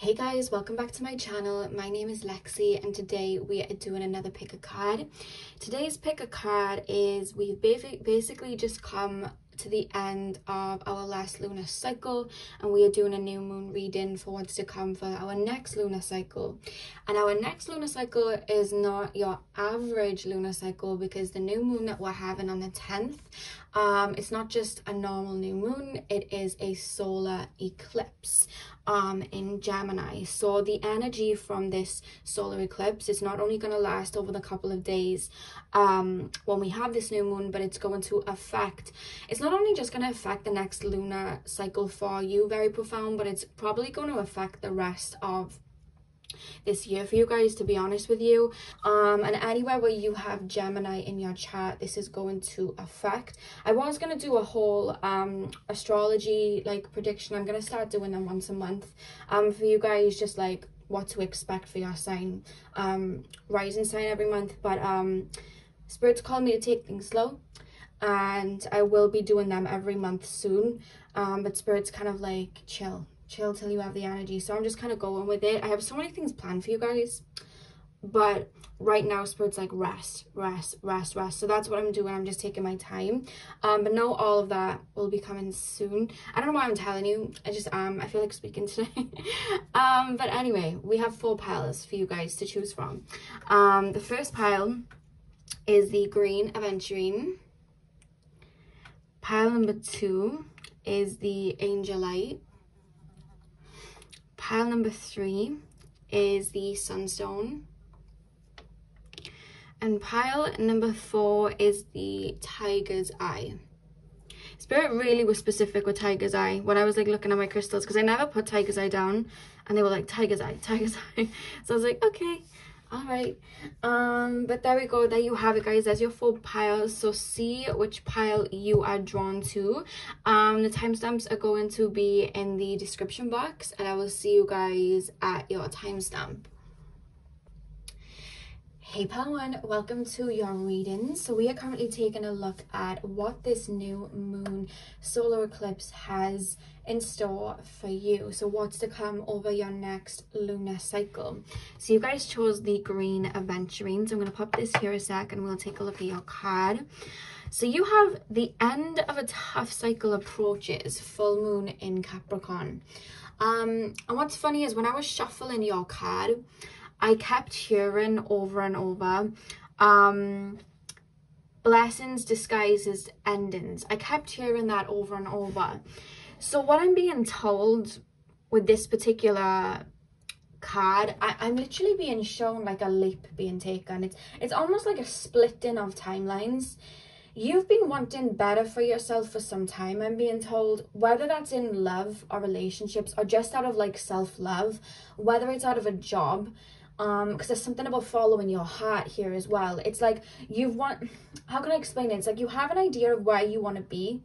Hey guys, welcome back to my channel. My name is Lexi and today we are doing another pick a card. Today's pick a card is we've basically just come to the end of our last lunar cycle and we are doing a new moon reading for what's to come for our next lunar cycle. And our next lunar cycle is not your average lunar cycle because the new moon that we're having on the 10th, it's not just a normal new moon, it is a solar eclipse in Gemini. So the energy from this solar eclipse is not only going to last over the couple of days when we have this new moon, but it's going to affect, it's not only just going to affect the next lunar cycle for you, very profound, but it's probably going to affect the rest of this year for you guys, to be honest with you. And anywhere where you have Gemini in your chart, this is going to affect. I was going to do a whole astrology like prediction. I'm going to start doing them once a month for you guys, just like what to expect for your sign, rising sign every month. But Spirit's called me to take things slow, and I will be doing them every month soon. But Spirit's kind of like chill till you have the energy, so I'm just kind of going with it. I have so many things planned for you guys, but right now Spirit's like rest. So that's what I'm doing. I'm just taking my time, but no, all of that will be coming soon. I don't know why I'm telling you, I just I feel like speaking today. But anyway, we have 4 piles for you guys to choose from. The first pile is the green aventurine. Pile number 2 is the angelite. Pile number 3 is the sunstone. And pile number 4 is the tiger's eye. Spirit really was specific with tiger's eye when I was like looking at my crystals, because I never put tiger's eye down and they were like tiger's eye. So I was like, okay, all right. But there we go, there you have it guys. There's your 4 piles, so see which pile you are drawn to. The timestamps are going to be in the description box, and I will see you guys at your timestamp. Hey pile 1, welcome to your reading. So we are currently taking a look at what this new moon solar eclipse has in store for you. So what's to come over your next lunar cycle. So you guys chose the green aventurine, so I'm going to pop this here a sec and we'll take a look at your card. So you have the end of a tough cycle approaches, full moon in Capricorn. And what's funny is when I was shuffling your card, I kept hearing over and over, blessings disguised as endings. I kept hearing that over and over. So what I'm being told with this particular card, I'm literally being shown like a leap being taken. It's almost like a splitting of timelines. You've been wanting better for yourself for some time, I'm being told, whether that's in love or relationships or just out of like self-love, whether it's out of a job. Because there's something about following your heart here as well. It's like how can I explain it? It's like you have an idea of where you want to be,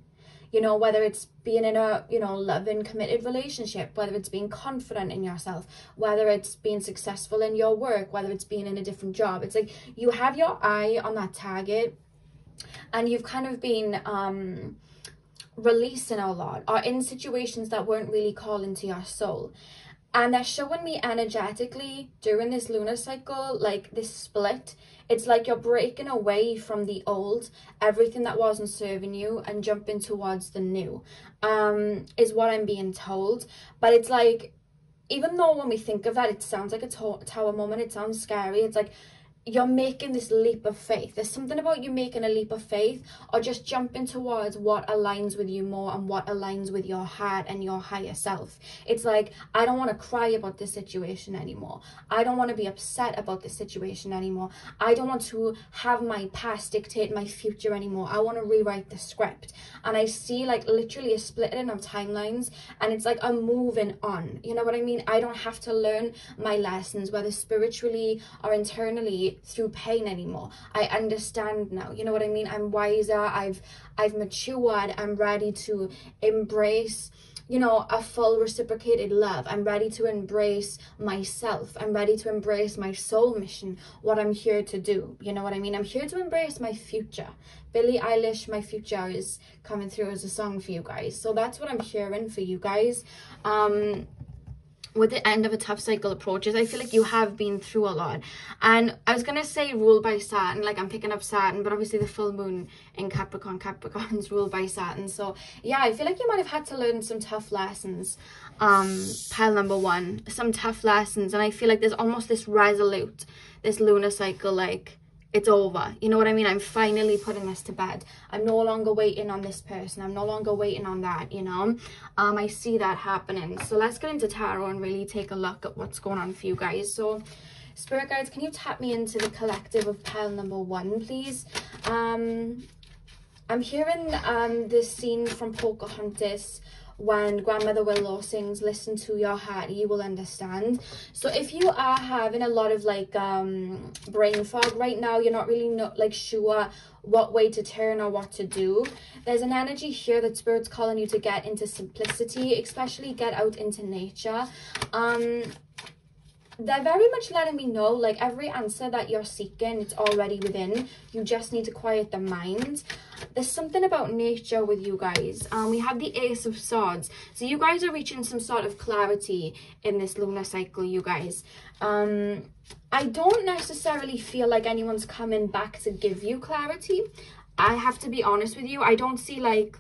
you know, whether it's being in a, you know, loving, committed relationship, whether it's being confident in yourself, whether it's being successful in your work, whether it's being in a different job. It's like you have your eye on that target and you've kind of been releasing a lot or in situations that weren't really calling to your soul. And they're showing me energetically during this lunar cycle, like this split, it's like you're breaking away from the old, everything that wasn't serving you, and jumping towards the new, is what I'm being told. But it's like, even though when we think of that, it sounds like a tower moment, it sounds scary, it's like, you're making this leap of faith. There's something about you making a leap of faith or just jumping towards what aligns with you more and what aligns with your heart and your higher self. It's like, I don't want to cry about this situation anymore. I don't want to be upset about this situation anymore. I don't want to have my past dictate my future anymore. I want to rewrite the script. And I see like literally a splitting of timelines, and it's like I'm moving on. You know what I mean? I don't have to learn my lessons, whether spiritually or internally, through pain anymore. I understand now, you know what I mean? I'm wiser, I've matured, I'm ready to embrace, you know, a full reciprocated love. I'm ready to embrace myself. I'm ready to embrace my soul mission, what I'm here to do. You know what I mean? I'm here to embrace my future. Billie Eilish, My Future, is coming through as a song for you guys. So that's what I'm hearing for you guys. with the end of a tough cycle approaches, I feel like you have been through a lot. And I was going to say ruled by Saturn, like I'm picking up Saturn, but obviously the full moon in Capricorn's ruled by Saturn. So yeah, I feel like you might have had to learn some tough lessons, pile number one, some tough lessons. And I feel like there's almost this resolute, this lunar cycle, like, it's over. You know what I mean? I'm finally putting this to bed. I'm no longer waiting on this person. I'm no longer waiting on that, you know? I see that happening. So let's get into tarot and really take a look at what's going on for you guys. So spirit guides, can you tap me into the collective of pile number one, please? I'm hearing this scene from Pocahontas when Grandmother Willow sings, listen to your heart, you will understand. So if you are having a lot of like brain fog right now, you're not really sure what way to turn or what to do, there's an energy here that Spirit's calling you to get into simplicity, especially get out into nature. They're very much letting me know, like, every answer that you're seeking, it's already within. You just need to quiet the mind. There's something about nature with you guys. We have the Ace of Swords. So you guys are reaching some sort of clarity in this lunar cycle, you guys. I don't necessarily feel like anyone's coming back to give you clarity. I have to be honest with you. I don't see, like...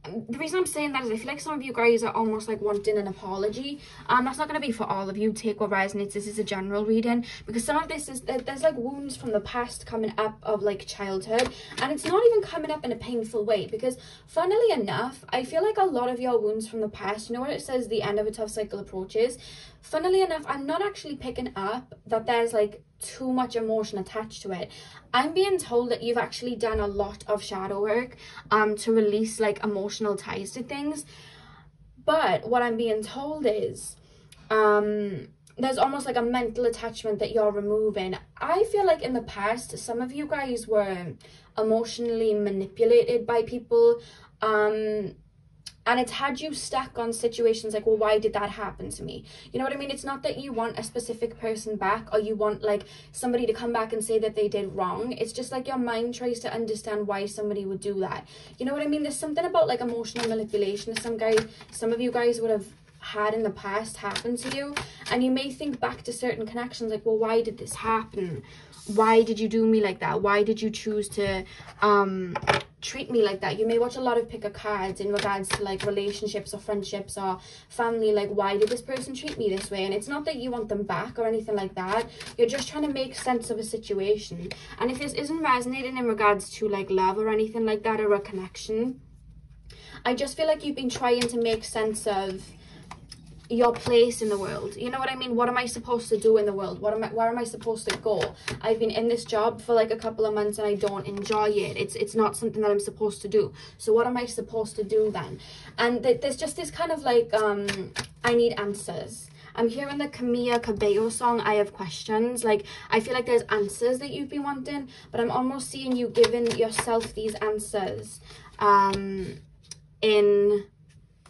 The reason I'm saying that is I feel like some of you guys are almost like wanting an apology. That's not going to be for all of you. Take what resonates. This is a general reading, because some of this is, there's like wounds from the past coming up of like childhood, and it's not even coming up in a painful way, because funnily enough, I feel like a lot of your wounds from the past, you know what it says, the end of a tough cycle approaches, funnily enough, I'm not actually picking up that there's like too much emotion attached to it. I'm being told that you've actually done a lot of shadow work to release like emotional ties to things. But what I'm being told is there's almost like a mental attachment that you're removing. I feel like in the past, some of you guys were emotionally manipulated by people, and it's had you stuck on situations like, well, why did that happen to me? You know what I mean? It's not that you want a specific person back, or you want like somebody to come back and say that they did wrong. It's just like your mind tries to understand why somebody would do that. You know what I mean? There's something about like emotional manipulation some of you guys would have had in the past happen to you, and you may think back to certain connections like, well, why did this happen? Why did you do me like that? Why did you choose to treat me like that? You may watch a lot of pick a cards in regards to like relationships or friendships or family, like, why did this person treat me this way? And it's not that you want them back or anything like that. You're just trying to make sense of a situation. And if this isn't resonating in regards to like love or anything like that, or a connection, I just feel like you've been trying to make sense of your place in the world. You know what I mean? What am I supposed to do in the world? Where am I supposed to go? I've been in this job for like a couple of months and I don't enjoy it. It's not something that I'm supposed to do. So what am I supposed to do then? And there's just this kind of like I need answers. I'm hearing the Camilla Cabello song, I Have Questions. Like, I feel like there's answers that you've been wanting, but I'm almost seeing you giving yourself these answers in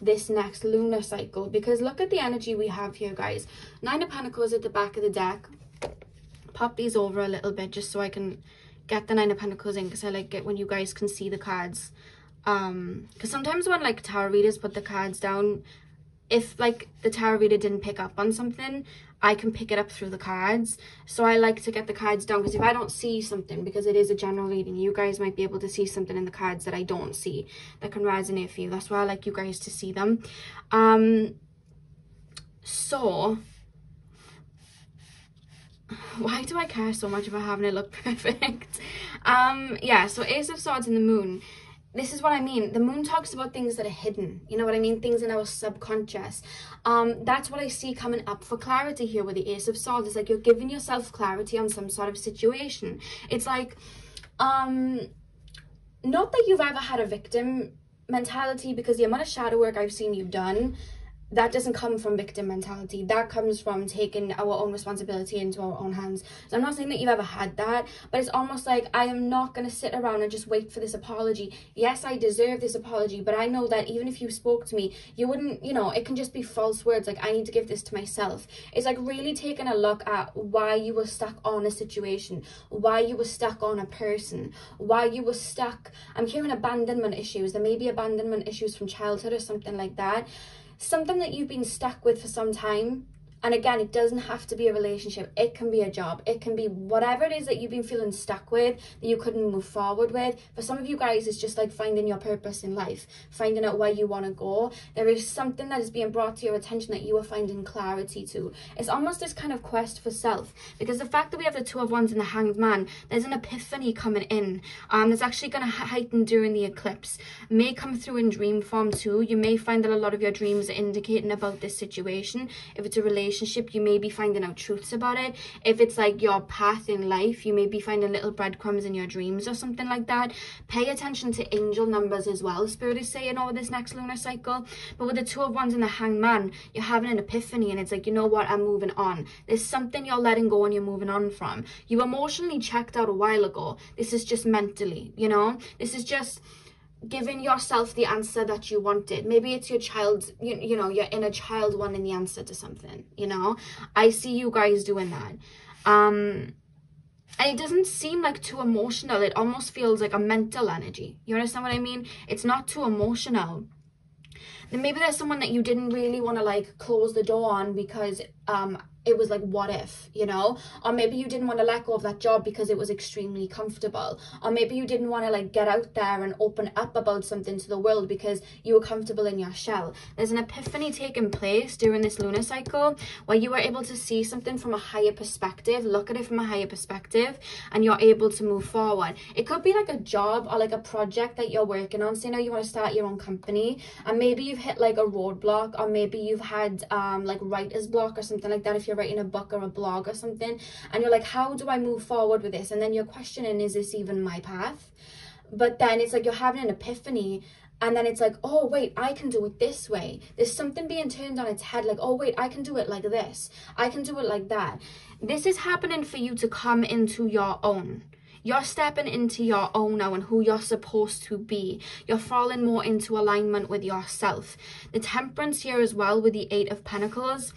this next lunar cycle. Because look at the energy we have here, guys. 9 of Pentacles at the back of the deck. Pop these over a little bit just so I can get the 9 of Pentacles in, because I like it when you guys can see the cards. Because sometimes when like tarot readers put the cards down, if like the tarot reader didn't pick up on something, I can pick it up through the cards. So I like to get the cards down, because if I don't see something, because it is a general reading, you guys might be able to see something in the cards that I don't see that can resonate for you. That's why I like you guys to see them. So why do I care so much about having it look perfect? Yeah, so Ace of Swords and the Moon. This is what I mean. The moon talks about things that are hidden. You know what I mean? Things in our subconscious. That's what I see coming up for clarity here with the Ace of Swords. It's like you're giving yourself clarity on some sort of situation. It's like, not that you've ever had a victim mentality, because the amount of shadow work I've seen you've done, that doesn't come from victim mentality. That comes from taking our own responsibility into our own hands. So I'm not saying that you've ever had that, but it's almost like, I am not going to sit around and just wait for this apology. Yes, I deserve this apology, but I know that even if you spoke to me, you wouldn't, you know, it can just be false words. Like, I need to give this to myself. It's like really taking a look at why you were stuck on a situation, why you were stuck on a person, why you were stuck. I'm hearing abandonment issues. There may be abandonment issues from childhood or something like that. Something that you've been stuck with for some time, And again, it doesn't have to be a relationship. It can be a job. It can be whatever it is that you've been feeling stuck with, that you couldn't move forward with. For some of you guys, it's just like finding your purpose in life, finding out where you want to go. There is something that is being brought to your attention that you are finding clarity to. It's almost this kind of quest for self, because the fact that we have the Two of Wands and the Hanged Man, there's an epiphany coming in. That's actually going to heighten during the eclipse. May come through in dream form too. You may find that a lot of your dreams are indicating about this situation. If it's a relationship, you may be finding out truths about it. If it's like your path in life, you may be finding little breadcrumbs in your dreams or something like that. Pay attention to angel numbers as well, Spirit is saying, over this next lunar cycle. But with the Two of Wands and the Hanged Man, you're having an epiphany, and it's like, you know what, I'm moving on. There's something you're letting go and you're moving on from. You emotionally checked out a while ago. This is just mentally, you know, this is just giving yourself the answer that you wanted. Maybe it's your child's, you know, your inner child wanting the answer to something, you know. I see you guys doing that. And it doesn't seem like too emotional. It almost feels like a mental energy. You understand what I mean? It's not too emotional. Then maybe there's someone that you didn't really want to like close the door on because it was like, what if, you know? Or maybe you didn't want to let go of that job because it was extremely comfortable. Or maybe you didn't want to like get out there and open up about something to the world because you were comfortable in your shell. There's an epiphany taking place during this lunar cycle where you are able to see something from a higher perspective, look at it from a higher perspective, and you're able to move forward. It could be like a job or like a project that you're working on. So, you know, you want to start your own company, and maybe you've hit like a roadblock, or maybe you've had like writer's block or something like that if you're writing a book or a blog or something, and you're like, how do I move forward with this? And then you're questioning, is this even my path? But then it's like you're having an epiphany, and then it's like, oh wait, I can do it this way. There's something being turned on its head, like, oh wait, I can do it like this, I can do it like that. This is happening for you to come into your own. You're stepping into your own now and who you're supposed to be. You're falling more into alignment with yourself. The Temperance here as well with the Eight of Pentacles.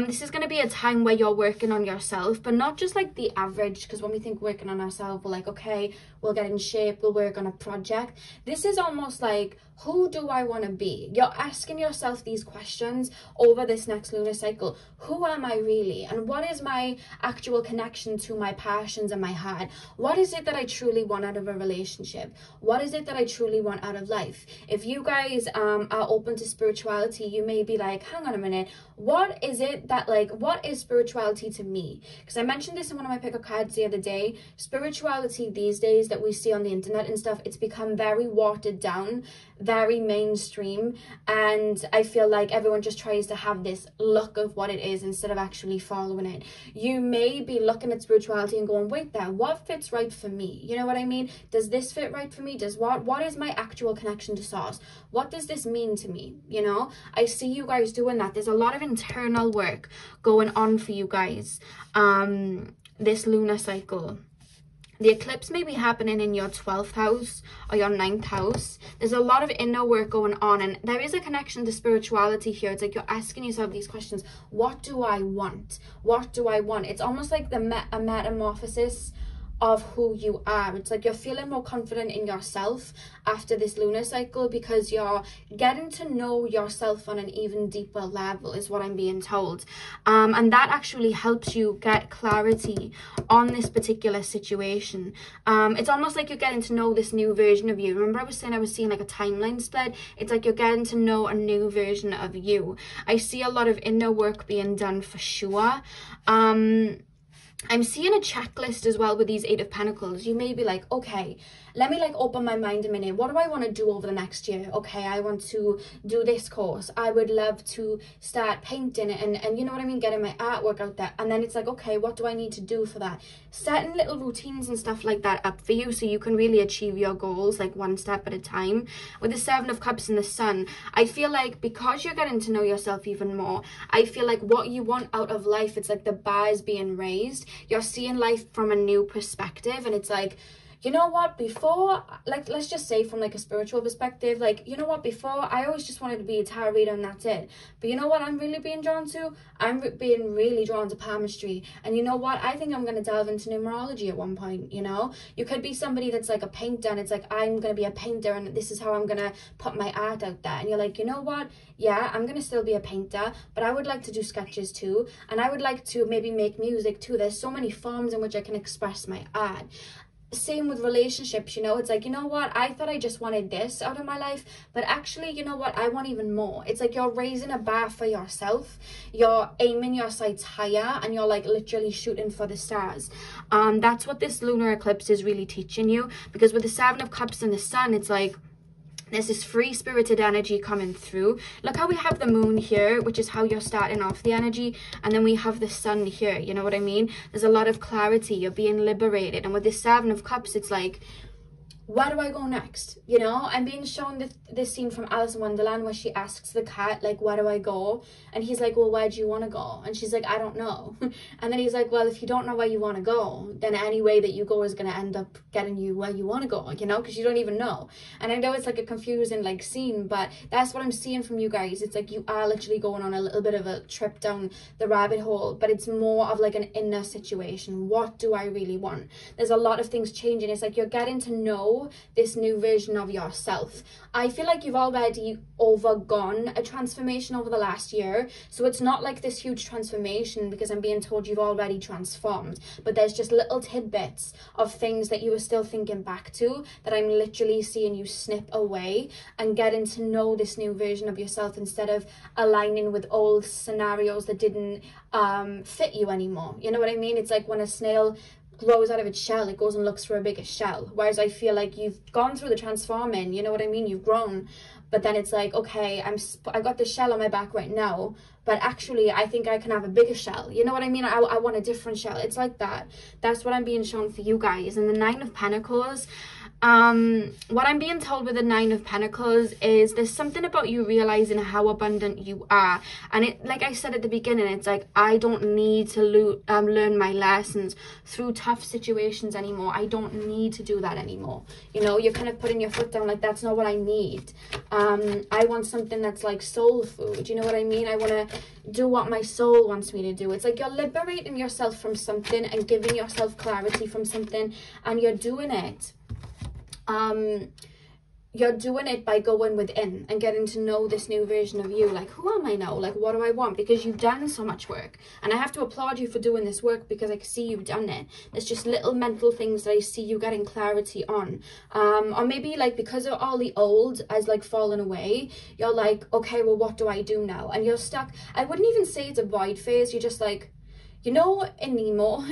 This is going to be a time where you're working on yourself, but not just like the average, because when we think working on ourselves, we're like, okay, we'll get in shape, we'll work on a project. This is almost like, who do I want to be? You're asking yourself these questions over this next lunar cycle. Who am I really? And what is my actual connection to my passions and my heart? What is it that I truly want out of a relationship? What is it that I truly want out of life? If you guys are open to spirituality, you may be like, hang on a minute, what is it that, like, what is spirituality to me? Because I mentioned this in one of my pickup cards the other day. Spirituality these days that we see on the internet and stuff, it's become very watered down, very mainstream, and I feel like everyone just tries to have this look of what it is instead of actually following it. You may be looking at spirituality and going, wait there, what fits right for me? You know what I mean? Does this fit right for me? Does what is my actual connection to source? What does this mean to me? You know, I see you guys doing that. There's a lot of internal work going on for you guys this lunar cycle. The eclipse may be happening in your 12th house or your 9th house. There's a lot of inner work going on, and there is a connection to spirituality here. It's like you're asking yourself these questions. What do I want? What do I want? It's almost like a metamorphosis of who you are. It's like you're feeling more confident in yourself after this lunar cycle because you're getting to know yourself on an even deeper level, is what I'm being told. And that actually helps you get clarity on this particular situation. It's almost like you're getting to know this new version of you. Remember I was saying I was seeing like a timeline split? It's like you're getting to know a new version of you. I see a lot of inner work being done for sure. I'm seeing a checklist as well with these Eight of Pentacles. You may be like, okay, let me like open my mind a minute. What do I want to do over the next year? Okay, I want to do this course. I would love to start painting and you know what I mean, getting my artwork out there. And then it's like, okay, what do I need to do for that? Setting little routines and stuff like that up for you so you can really achieve your goals like one step at a time. With the Seven of Cups and the Sun, I feel like because you're getting to know yourself even more, I feel like what you want out of life, it's like the bar is being raised. You're seeing life from a new perspective, and it's like you know what, before, like, let's just say from like a spiritual perspective, like, you know what, before I always just wanted to be a tarot reader and that's it. But you know what I'm really being drawn to? I'm being really drawn to palmistry. And you know what, I think I'm going to delve into numerology at one point. You know, you could be somebody that's like a painter and it's like, I'm going to be a painter and this is how I'm going to put my art out there. And you're like, you know what, yeah, I'm going to still be a painter, but I would like to do sketches too. And I would like to maybe make music too. There's so many forms in which I can express my art. Same with relationships, you know, it's like, you know what, I thought I just wanted this out of my life, but actually, you know what, I want even more. It's like you're raising a bar for yourself, you're aiming your sights higher, and you're like literally shooting for the stars. That's what this lunar eclipse is really teaching you, because with the 7 of Cups and the Sun, it's like there's this free-spirited energy coming through. Look how we have the moon here, which is how you're starting off the energy. And then we have the sun here, you know what I mean? There's a lot of clarity. You're being liberated. And with this 7 of Cups, it's like, where do I go next? You know, I'm being shown this scene from Alice in Wonderland where she asks the cat, like, where do I go? And he's like, well, where do you want to go? And she's like, I don't know. And then he's like, well, if you don't know where you want to go, then any way that you go is going to end up getting you where you want to go, you know, because you don't even know. And I know it's like a confusing like scene, but that's what I'm seeing from you guys. It's like you are literally going on a little bit of a trip down the rabbit hole, but it's more of like an inner situation. What do I really want? There's a lot of things changing. It's like you're getting to know this new version of yourself. I feel like you've already overgone a transformation over the last year, so it's not like this huge transformation because I'm being told you've already transformed, but there's just little tidbits of things that you were still thinking back to that I'm literally seeing you snip away and getting to know this new version of yourself instead of aligning with old scenarios that didn't fit you anymore. You know what I mean? It's like when a snail grows out of its shell, it goes and looks for a bigger shell, whereas I feel like you've gone through the transforming, you know what I mean, you've grown, but then it's like, okay, I got the shell on my back right now, but actually I think I can have a bigger shell, you know what I mean, I want a different shell. It's like that. That's what I'm being shown for you guys. And the 9 of Pentacles, what I'm being told with the 9 of Pentacles is there's something about you realizing how abundant you are. And it, like I said at the beginning, it's like, I don't need to learn my lessons through tough situations anymore. I don't need to do that anymore. You know, you're kind of putting your foot down, like, that's not what I need. I want something that's like soul food. You know what I mean? I want to do what my soul wants me to do. It's like you're liberating yourself from something and giving yourself clarity from something, and you're doing it. You're doing it by going within and getting to know this new version of you. Like, who am I now? Like, what do I want? Because you've done so much work, and I have to applaud you for doing this work because I see you've done it. There's just little mental things that I see you getting clarity on, or maybe like because of all the old has like fallen away, you're like, okay, well, what do I do now? And you're stuck. I wouldn't even say it's a void phase. You're just like, you know, in Nemo,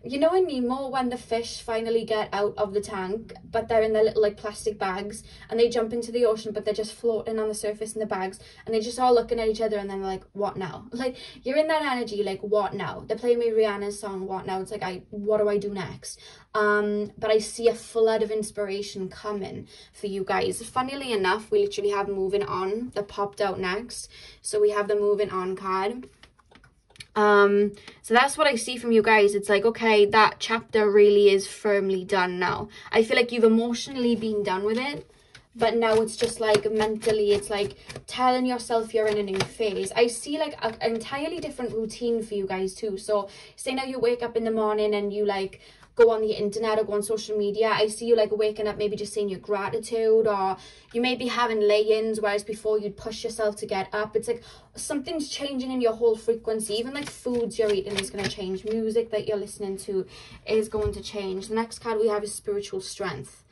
you know, in Nemo, when the fish finally get out of the tank, but they're in their little like plastic bags, and they jump into the ocean, but they're just floating on the surface in the bags, and they're just all looking at each other, and then they're like, what now? Like, you're in that energy, like, what now? They're playing me Rihanna's song, what now? It's like, what do I do next? But I see a flood of inspiration coming for you guys. Funnily enough, we literally have moving on that popped out next. So we have the moving on card. So that's what I see from you guys. It's like, okay, that chapter really is firmly done now. I feel like you've emotionally been done with it, but now it's just like mentally, it's like telling yourself you're in a new phase. I see like an entirely different routine for you guys too. So say now you wake up in the morning and you like go on the internet or go on social media. I see you like waking up, maybe just saying your gratitude, or you may be having lay-ins, whereas before you'd push yourself to get up. It's like something's changing in your whole frequency. Even like foods you're eating is going to change. Music that you're listening to is going to change. The next card we have is spiritual strength.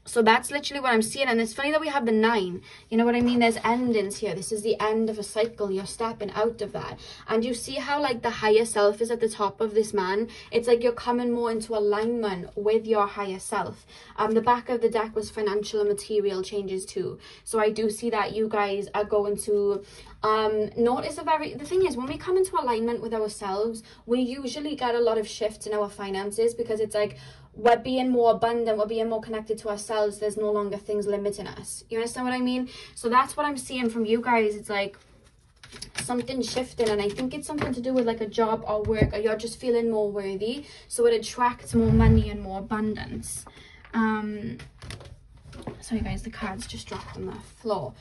So that's literally what I'm seeing. And it's funny that we have the 9. You know what I mean? There's endings here. This is the end of a cycle. You're stepping out of that. And you see how like the higher self is at the top of this man. It's like you're coming more into alignment with your higher self. The back of the deck was financial and material changes too. So I do see that you guys are going to notice the thing is, when we come into alignment with ourselves, we usually get a lot of shifts in our finances, because it's like we're being more abundant, we're being more connected to ourselves. There's no longer things limiting us. You understand what I mean? So that's what I'm seeing from you guys. It's like something shifting, and I think it's something to do with like a job or work, or you're just feeling more worthy, so it attracts more money and more abundance. Sorry guys, the cards just dropped on the floor.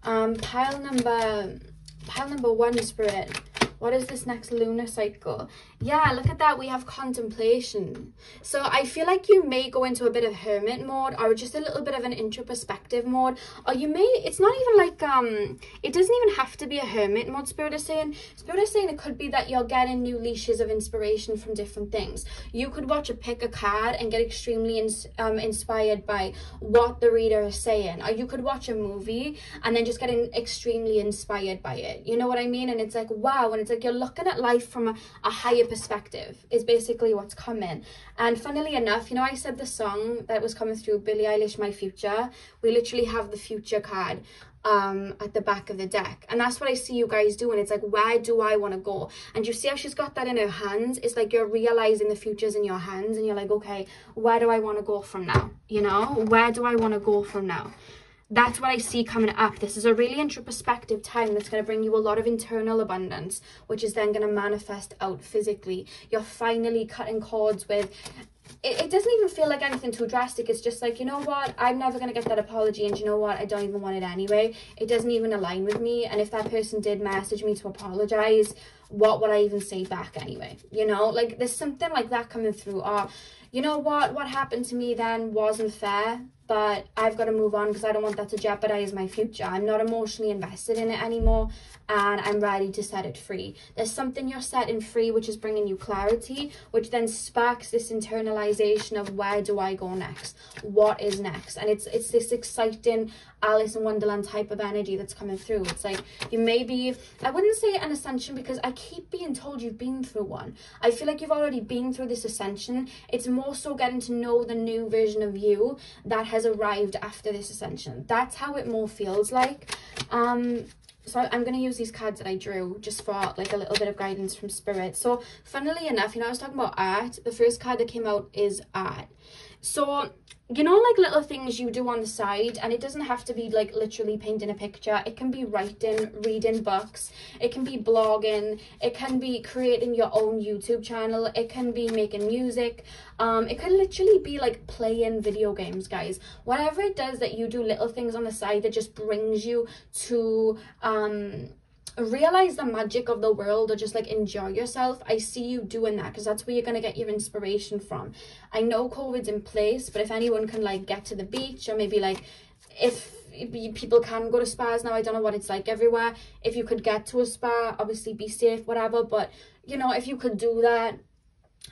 Pile number 1, Spirit. What is this next lunar cycle? Yeah, look at that. We have contemplation. So I feel like you may go into a bit of hermit mode, or just a little bit of an introspective mode. Or you may, it's not even like, it doesn't even have to be a hermit mode, Spirit is saying. Spirit is saying it could be that you're getting new leashes of inspiration from different things. You could pick a card and get extremely inspired by what the reader is saying. Or you could watch a movie and then just getting extremely inspired by it. You know what I mean? And it's like, wow. And it's like you're looking at life from a higher perspective is basically what's coming. And funnily enough, you know, I said the song that was coming through, Billie Eilish, My Future, we literally have the future card at the back of the deck, and that's what I see you guys doing. It's like, where do I want to go? And you see how she's got that in her hands? It's like you're realizing the future's in your hands, and you're like, okay, where do I want to go from now? You know, where do I want to go from now? That's what I see coming up. This is a really introspective time that's going to bring you a lot of internal abundance, which is then going to manifest out physically. You're finally cutting cords with... It doesn't even feel like anything too drastic. It's just like, you know what? I'm never going to get that apology. And you know what? I don't even want it anyway. It doesn't even align with me. And if that person did message me to apologize, what would I even say back anyway? You know, like there's something like that coming through. Or, you know what happened to me then wasn't fair, but I've got to move on because I don't want that to jeopardize my future. I'm not emotionally invested in it anymore, and I'm ready to set it free. There's something you're setting free which is bringing you clarity, which then sparks this internalization of where do I go next? What is next? And it's this exciting Alice in Wonderland type of energy that's coming through. It's like you may be, I wouldn't say an ascension because I keep being told you've been through one. I feel like you've already been through this ascension. It's more so getting to know the new version of you that has arrived after this ascension. That's how it more feels like. So I'm going to use these cards that I drew just for like a little bit of guidance from Spirit. So funnily enough, you know, I was talking about art. The first card that came out is art. So, you know, like little things you do on the side, and it doesn't have to be like literally painting a picture. It can be writing, reading books, it can be blogging, it can be creating your own YouTube channel, it can be making music, it can literally be like playing video games, guys. Whatever it does that you do, little things on the side that just brings you to realize the magic of the world, or just like enjoy yourself. I see you doing that because that's where you're going to get your inspiration from. I know COVID's in place, but if anyone can like get to the beach, or maybe like if people can go to spas now, I don't know what it's like everywhere. If you could get to a spa, obviously be safe, whatever, but you know, if you could do that,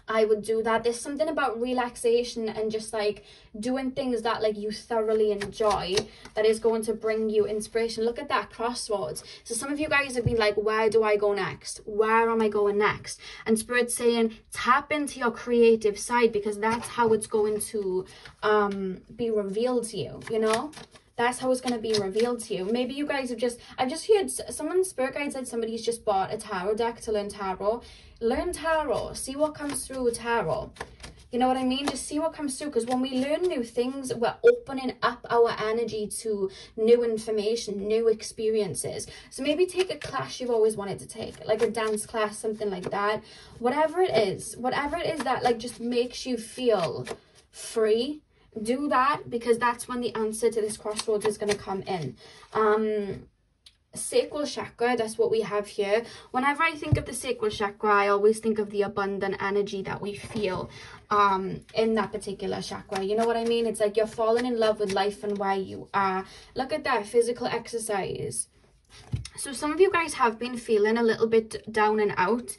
I would do that. There's something about relaxation and just like doing things that like you thoroughly enjoy that is going to bring you inspiration. Look at that, crossroads. So some of you guys have been like, where do I go next? Where am I going next? And Spirit's saying tap into your creative side, because that's how it's going to be revealed to you, you know? That's how it's going to be revealed to you. Maybe you guys have just, I've just heard someone's Spirit guide said somebody's just bought a tarot deck to learn tarot. Learn tarot. See what comes through with tarot. You know what I mean? Just see what comes through, because when we learn new things, we're opening up our energy to new information, new experiences. So maybe take a class you've always wanted to take, like a dance class, something like that. Whatever it is that like just makes you feel free, do that, because that's when the answer to this crossroads is going to come in. Sacral chakra, that's what we have here. Whenever I think of the sacral chakra, I always think of the abundant energy that we feel in that particular chakra. You know what I mean? It's like you're falling in love with life and where you are. Look at that, physical exercise. So some of you guys have been feeling a little bit down and out.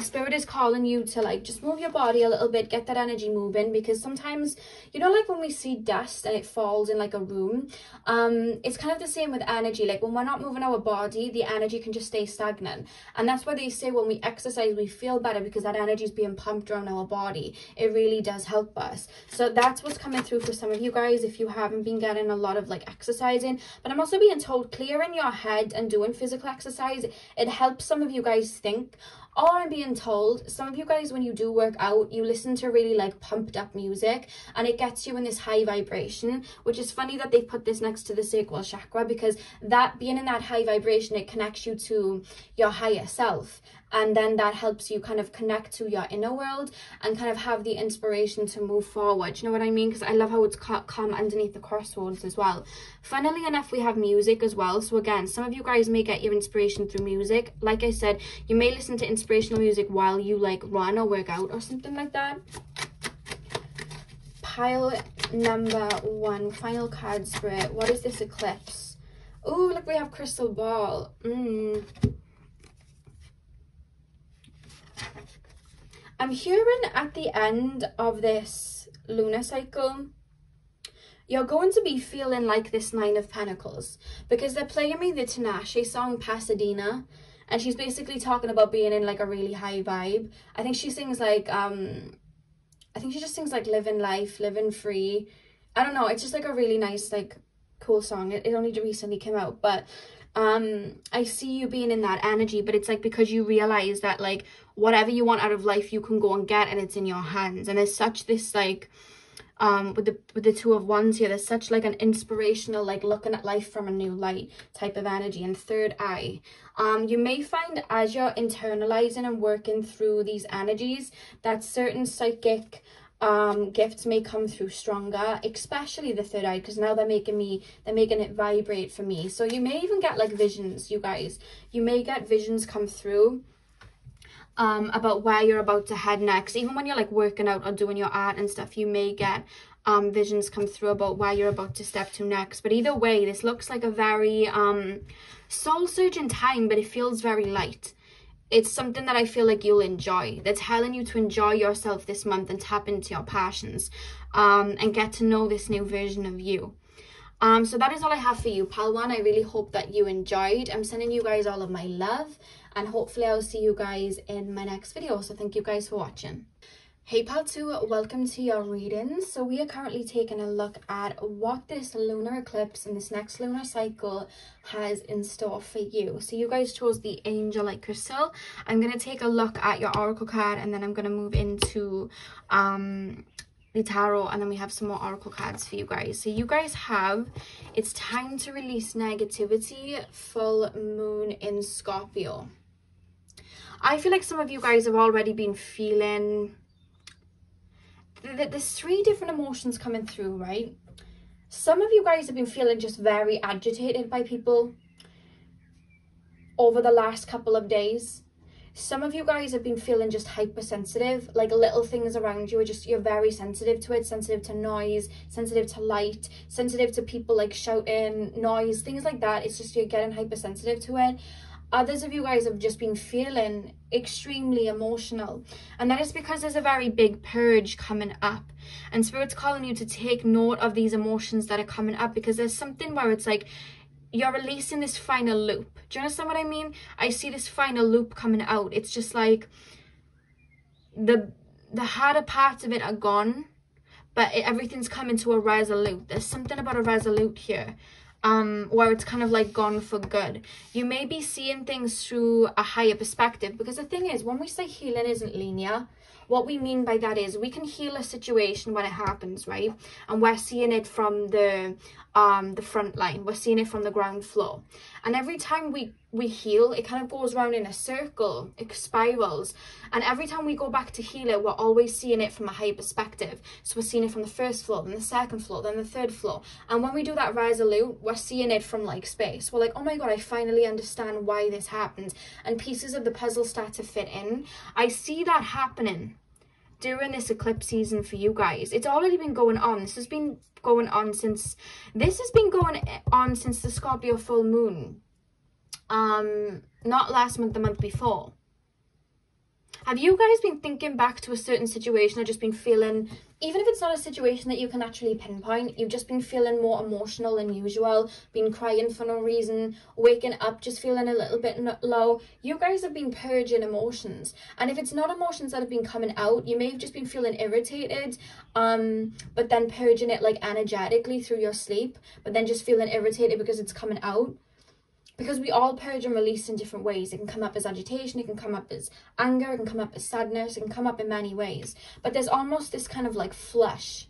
Spirit is calling you to like just move your body a little bit, get that energy moving, because sometimes, you know, like when we see dust and it falls in like a room, it's kind of the same with energy. Like when we're not moving our body, the energy can just stay stagnant. And that's why they say when we exercise we feel better, because that energy is being pumped around our body. It really does help us. So that's what's coming through for some of you guys if you haven't been getting a lot of like exercising. But I'm also being told clearing your head and doing physical exercise, it helps some of you guys think Or I'm being told, some of you guys, when you do work out, you listen to really like pumped up music and it gets you in this high vibration, which is funny that they put this next to the sacral chakra, because that being in that high vibration, it connects you to your higher self. And then that helps you kind of connect to your inner world and kind of have the inspiration to move forward. You know what I mean? Because I love how it's come underneath the crossroads as well. Funnily enough, we have music as well. So again, some of you guys may get your inspiration through music. Like I said, you may listen to inspirational music while you like run or work out or something like that. Pile number 1, final card spirit. What is this eclipse? Oh, look, we have crystal ball. I'm hearing at the end of this lunar cycle, you're going to be feeling like this 9 of Pentacles, because they're playing me the Tinashe song Pasadena, and she's basically talking about being in like a really high vibe. I think she sings like, I think she just sings like living life, living free. I don't know, it's just like a really nice, like cool song. It only recently came out, but I see you being in that energy, but it's like because you realize that like whatever you want out of life you can go and get, and it's in your hands. And there's such this like with the 2 of Wands here, there's such like an inspirational, like looking at life from a new light type of energy. And third eye, you may find as you're internalizing and working through these energies that certain psychic gifts may come through stronger, especially the third eye, because now they're making it vibrate for me. So you may even get like visions, you guys. You may get visions come through about where you're about to head next. Even when you're like working out or doing your art and stuff, you may get visions come through about where you're about to step to next. But either way, this looks like a very soul searching time, but it feels very light. It's something that I feel like you'll enjoy. They're telling you to enjoy yourself this month and tap into your passions and get to know this new version of you. So that is all I have for you, Pal 1. I really hope that you enjoyed. I'm sending you guys all of my love, and hopefully I'll see you guys in my next video. So thank you guys for watching. Hey Pal 2, welcome to your readings. So we are currently taking a look at what this lunar eclipse and this next lunar cycle has in store for you. So you guys chose the angel like crystal. I'm going to take a look at your oracle card, and then I'm going to move into the tarot, and then we have some more oracle cards for you guys. So you guys have, it's time to release negativity, full moon in Scorpio. I feel like some of you guys have already been feeling, there's 3 different emotions coming through, right? Some of you guys have been feeling just very agitated by people over the last couple of days. Some of you guys have been feeling just hypersensitive, like little things around you are just, you're very sensitive to it, sensitive to noise, sensitive to light, sensitive to people like shouting, noise, things like that. It's just you're getting hypersensitive to it. Others of you guys have just been feeling extremely emotional, and that is because there's a very big purge coming up, and Spirit's calling you to take note of these emotions that are coming up, because there's something where it's like you're releasing this final loop. Do you understand what I mean? I see this final loop coming out. It's just like the harder parts of it are gone, but everything's coming to a resolute. There's something about a resolute here. Where it's kind of like gone for good. You may be seeing things through a higher perspective, because the thing is, when we say healing isn't linear, what we mean by that is we can heal a situation when it happens, right? And we're seeing it from the front line, we're seeing it from the ground floor, and every time we heal, it kind of goes around in a circle, it spirals, and every time we go back to heal it, we're always seeing it from a high perspective. So we're seeing it from the first floor, then the second floor, then the third floor, and when we do that resolute, we're seeing it from like space. We're like, oh my god, I finally understand why this happened, and pieces of the puzzle start to fit in. I see that happening during this eclipse season for you guys. It's already been going on. This has been going on since the Scorpio full moon. Not last month, the month before. Have you guys been thinking back to a certain situation, or just been feeling, even if it's not a situation that you can actually pinpoint, you've just been feeling more emotional than usual, been crying for no reason, waking up just feeling a little bit low? You guys have been purging emotions, and if it's not emotions that have been coming out, you may have just been feeling irritated, but then purging it like energetically through your sleep, but then just feeling irritated because it's coming out. because we all purge and release in different ways. It can come up as agitation, it can come up as anger, it can come up as sadness, it can come up in many ways. But there's almost this kind of like flush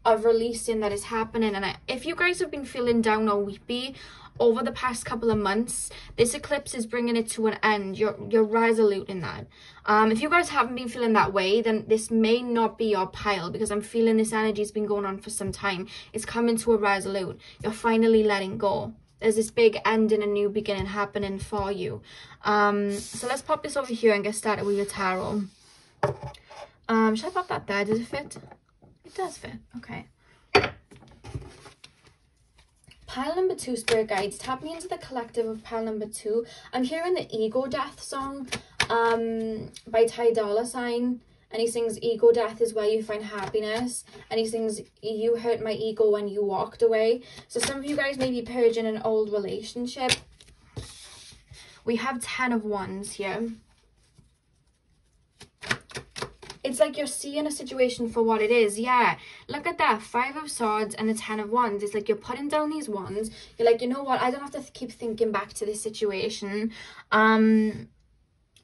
of releasing that is happening. And if you guys have been feeling down or weepy over the past couple of months, this eclipse is bringing it to an end. You're resolute in that. If you guys haven't been feeling that way, then this may not be your pile, because I'm feeling this energy has been going on for some time. It's coming to a resolute. You're finally letting go. There's this big end and a new beginning happening for you. So let's pop this over here and get started with your tarot. Should I pop that there? Does it fit? It does fit. Okay. Pile number 2, spirit guides, tap me into the collective of pile number 2. I'm hearing the Ego Death song by Ty Dolla $ign. And he sings, ego death is where you find happiness. And he sings, you hurt my ego when you walked away. So some of you guys may be purging an old relationship. We have 10 of Wands here. It's like you're seeing a situation for what it is. Yeah, look at that, 5 of Swords and the 10 of Wands. It's like you're putting down these wands. You're like, you know what, I don't have to keep thinking back to this situation.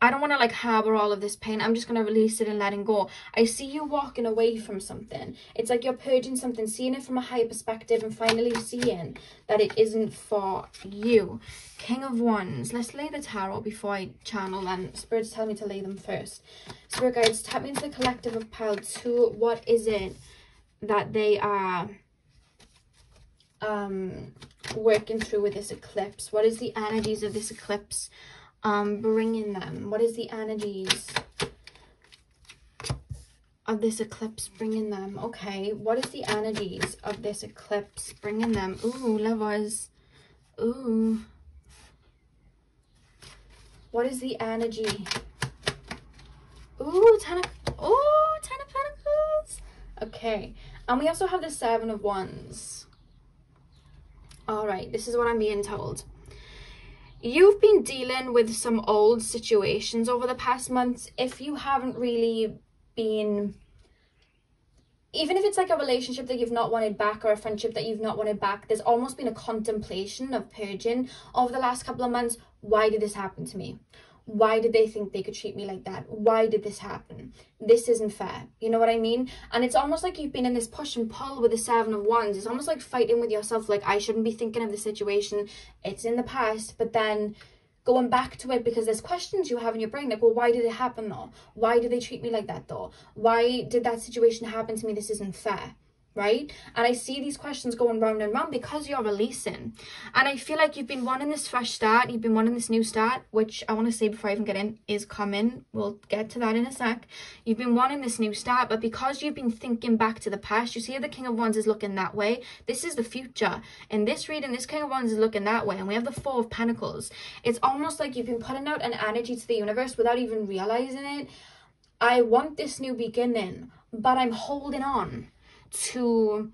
I don't want to like harbor all of this pain. I'm just going to release it and letting go. I see you walking away from something. It's like you're purging something, seeing it from a higher perspective, and finally seeing that it isn't for you. King of Wands. Let's lay the tarot before I channel, and spirits tell me to lay them first. Spirit guides, tap me into the collective of pile 2. What is it that they are working through with this eclipse? What is the energies of this eclipse bringing them? What is the energies of this eclipse bringing them? Okay, what is the energies of this eclipse bringing them? Ooh, lovers. Ooh. What is the energy? Ooh, 10 of Pentacles. Okay, and we also have the 7 of Wands. All right, this is what I'm being told. You've been dealing with some old situations over the past months. If you haven't really been, even if it's like a relationship that you've not wanted back or a friendship that you've not wanted back, there's almost been a contemplation of purging over the last couple of months. Why did this happen to me? Why did they think they could treat me like that? Why did this happen? This isn't fair. You know what I mean? And it's almost like you've been in this push and pull with the 7 of Wands. It's almost like fighting with yourself. Like, I shouldn't be thinking of the situation. It's in the past. But then going back to it because there's questions you have in your brain. Like, well, why did it happen though? Why did they treat me like that though? Why did that situation happen to me? This isn't fair. Right? And I see these questions going round and round because you're releasing. And I feel like you've been wanting this fresh start. You've been wanting this new start, which I want to say before I even get in, is coming. We'll get to that in a sec. You've been wanting this new start, but because you've been thinking back to the past, you see the King of Wands is looking that way. This is the future. In this reading, this King of Wands is looking that way. And we have the 4 of Pentacles. It's almost like you've been putting out an energy to the universe without even realizing it. I want this new beginning, but I'm holding on to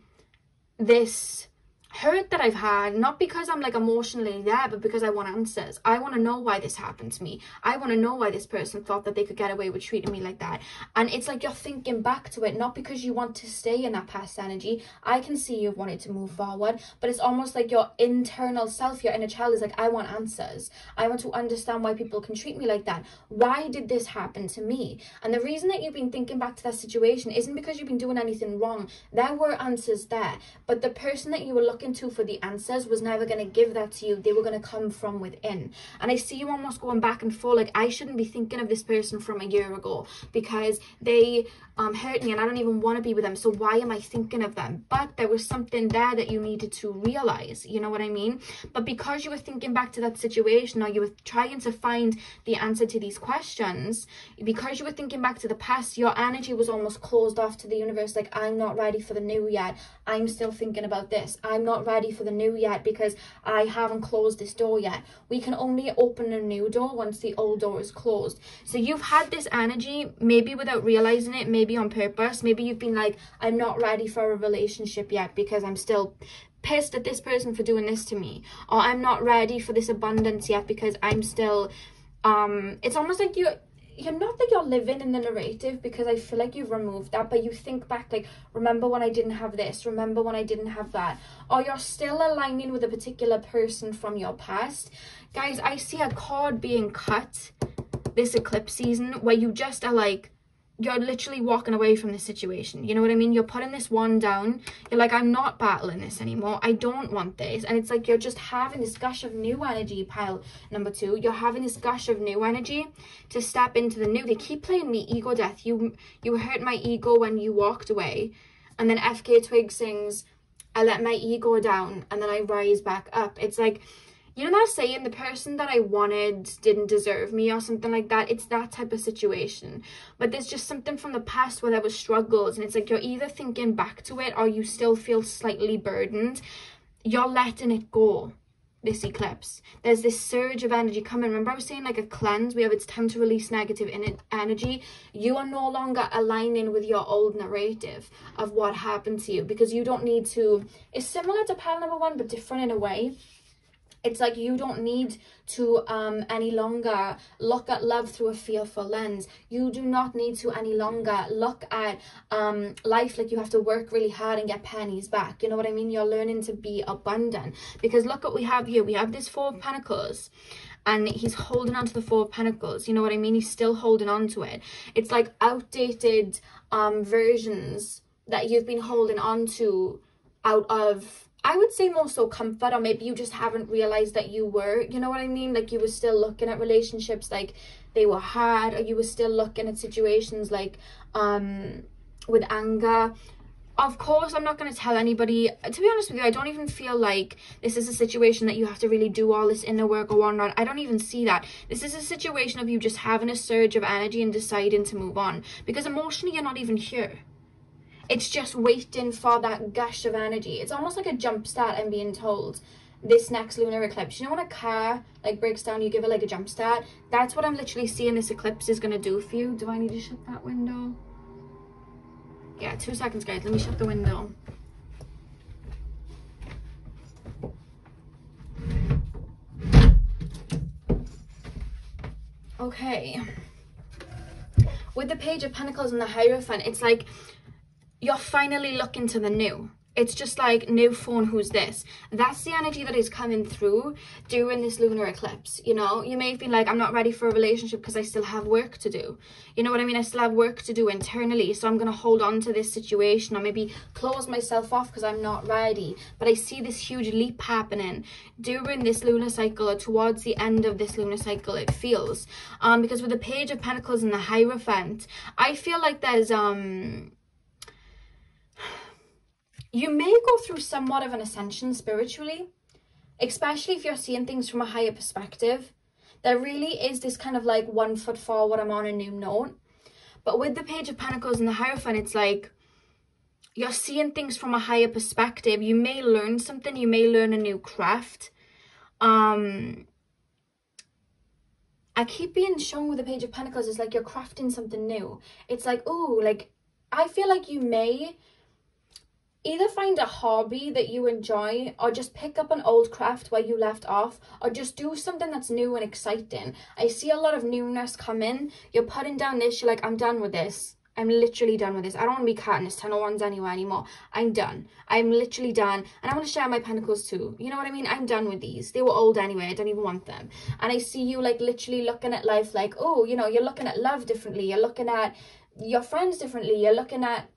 this hurt that I've had, not because I'm like emotionally there, but because I want answers. I want to know why this happened to me. I want to know why this person thought that they could get away with treating me like that. And it's like you're thinking back to it, not because you want to stay in that past energy. I can see you've wanted to move forward, but it's almost like your internal self, your inner child is like, I want answers. I want to understand why people can treat me like that. Why did this happen to me? And the reason that you've been thinking back to that situation isn't because you've been doing anything wrong. There were answers there, but the person that you were looking to for the answers was never going to give that to you. They were going to come from within. And I see you almost going back and forth, like, I shouldn't be thinking of this person from a year ago because they hurt me and I don't even want to be with them, so why am I thinking of them? But there was something there that you needed to realize, you know what I mean? But because you were thinking back to that situation, or you were trying to find the answer to these questions, because you were thinking back to the past, your energy was almost closed off to the universe. Like, I'm not ready for the new yet. I'm still thinking about this. I'm not ready for the new yet because I haven't closed this door yet. We can only open a new door once the old door is closed. So you've had this energy, maybe without realizing it, maybe on purpose. Maybe you've been like, I'm not ready for a relationship yet because I'm still pissed at this person for doing this to me, or I'm not ready for this abundance yet because I'm still it's almost like you're not that you're living in the narrative, because I feel like you've removed that, but you think back, like, remember when I didn't have this, remember when I didn't have that, or you're still aligning with a particular person from your past. Guys, I see a cord being cut this eclipse season where you just are like, you're literally walking away from this situation. You know what I mean? You're putting this one down. You're like, I'm not battling this anymore. I don't want this. And it's like you're just having this gush of new energy, pile number 2. You're having this gush of new energy to step into the new. They keep playing me ego death. You hurt my ego when you walked away. And then FK Twig sings, I let my ego down and then I rise back up. It's like, you know that saying, the person that I wanted didn't deserve me or something like that? It's that type of situation. But there's just something from the past where there was struggles, and it's like you're either thinking back to it or you still feel slightly burdened. You're letting it go, this eclipse. There's this surge of energy coming. Remember I was saying, like, a cleanse? We have, it's time to release negative energy. You are no longer aligning with your old narrative of what happened to you, because you don't need to. It's similar to pile number 1 but different in a way. It's like you don't need to any longer look at love through a fearful lens. You do not need to any longer look at life like you have to work really hard and get pennies back. You know what I mean? You're learning to be abundant. Because look what we have here. We have this 4 of Pentacles. And he's holding on to the 4 of Pentacles. You know what I mean? He's still holding on to it. It's like outdated versions that you've been holding on to out of, I would say, more so comfort, or maybe you just haven't realized that you were, you know what I mean? Like, you were still looking at relationships like they were hard, or you were still looking at situations like with anger. Of course, I'm not going to tell anybody, to be honest with you, I don't even feel like this is a situation that you have to really do all this inner work or whatnot. I don't even see that. This is a situation of you just having a surge of energy and deciding to move on, because emotionally you're not even here. It's just waiting for that gush of energy. It's almost like a jump start, I'm being told, this next lunar eclipse. You know when a car like breaks down, you give it like a jump start? That's what I'm literally seeing this eclipse is going to do for you. Do I need to shut that window? Yeah, 2 seconds, guys. Let me shut the window. Okay. With the Page of Pentacles and the Hierophant, it's like you're finally looking to the new. It's just like, new phone, who's this? That's the energy that is coming through during this lunar eclipse. You know, you may have been like, I'm not ready for a relationship because I still have work to do. You know what I mean? I still have work to do internally, so I'm going to hold on to this situation, or maybe close myself off because I'm not ready. But I see this huge leap happening during this lunar cycle, or towards the end of this lunar cycle, it feels. Because with the Page of Pentacles and the Hierophant, I feel like there's you may go through somewhat of an ascension spiritually, especially if you're seeing things from a higher perspective. There really is this kind of like 1 foot forward, I'm on a new note. But with the Page of Pentacles and the Hierophant, it's like you're seeing things from a higher perspective. You may learn something. You may learn a new craft. I keep being shown with the Page of Pentacles, it's like you're crafting something new. It's like, oh, like, I feel like you may either find a hobby that you enjoy, or just pick up an old craft where you left off, or just do something that's new and exciting. I see a lot of newness come in. You're putting down this, you're like, I'm done with this. I'm literally done with this. I don't want to be carrying this 10 of Wands anywhere anymore. I'm done. I'm literally done. And I want to share my Pentacles too. You know what I mean? I'm done with these. They were old anyway. I don't even want them. And I see you like literally looking at life like, oh, you know, you're looking at love differently. You're looking at your friends differently. You're looking at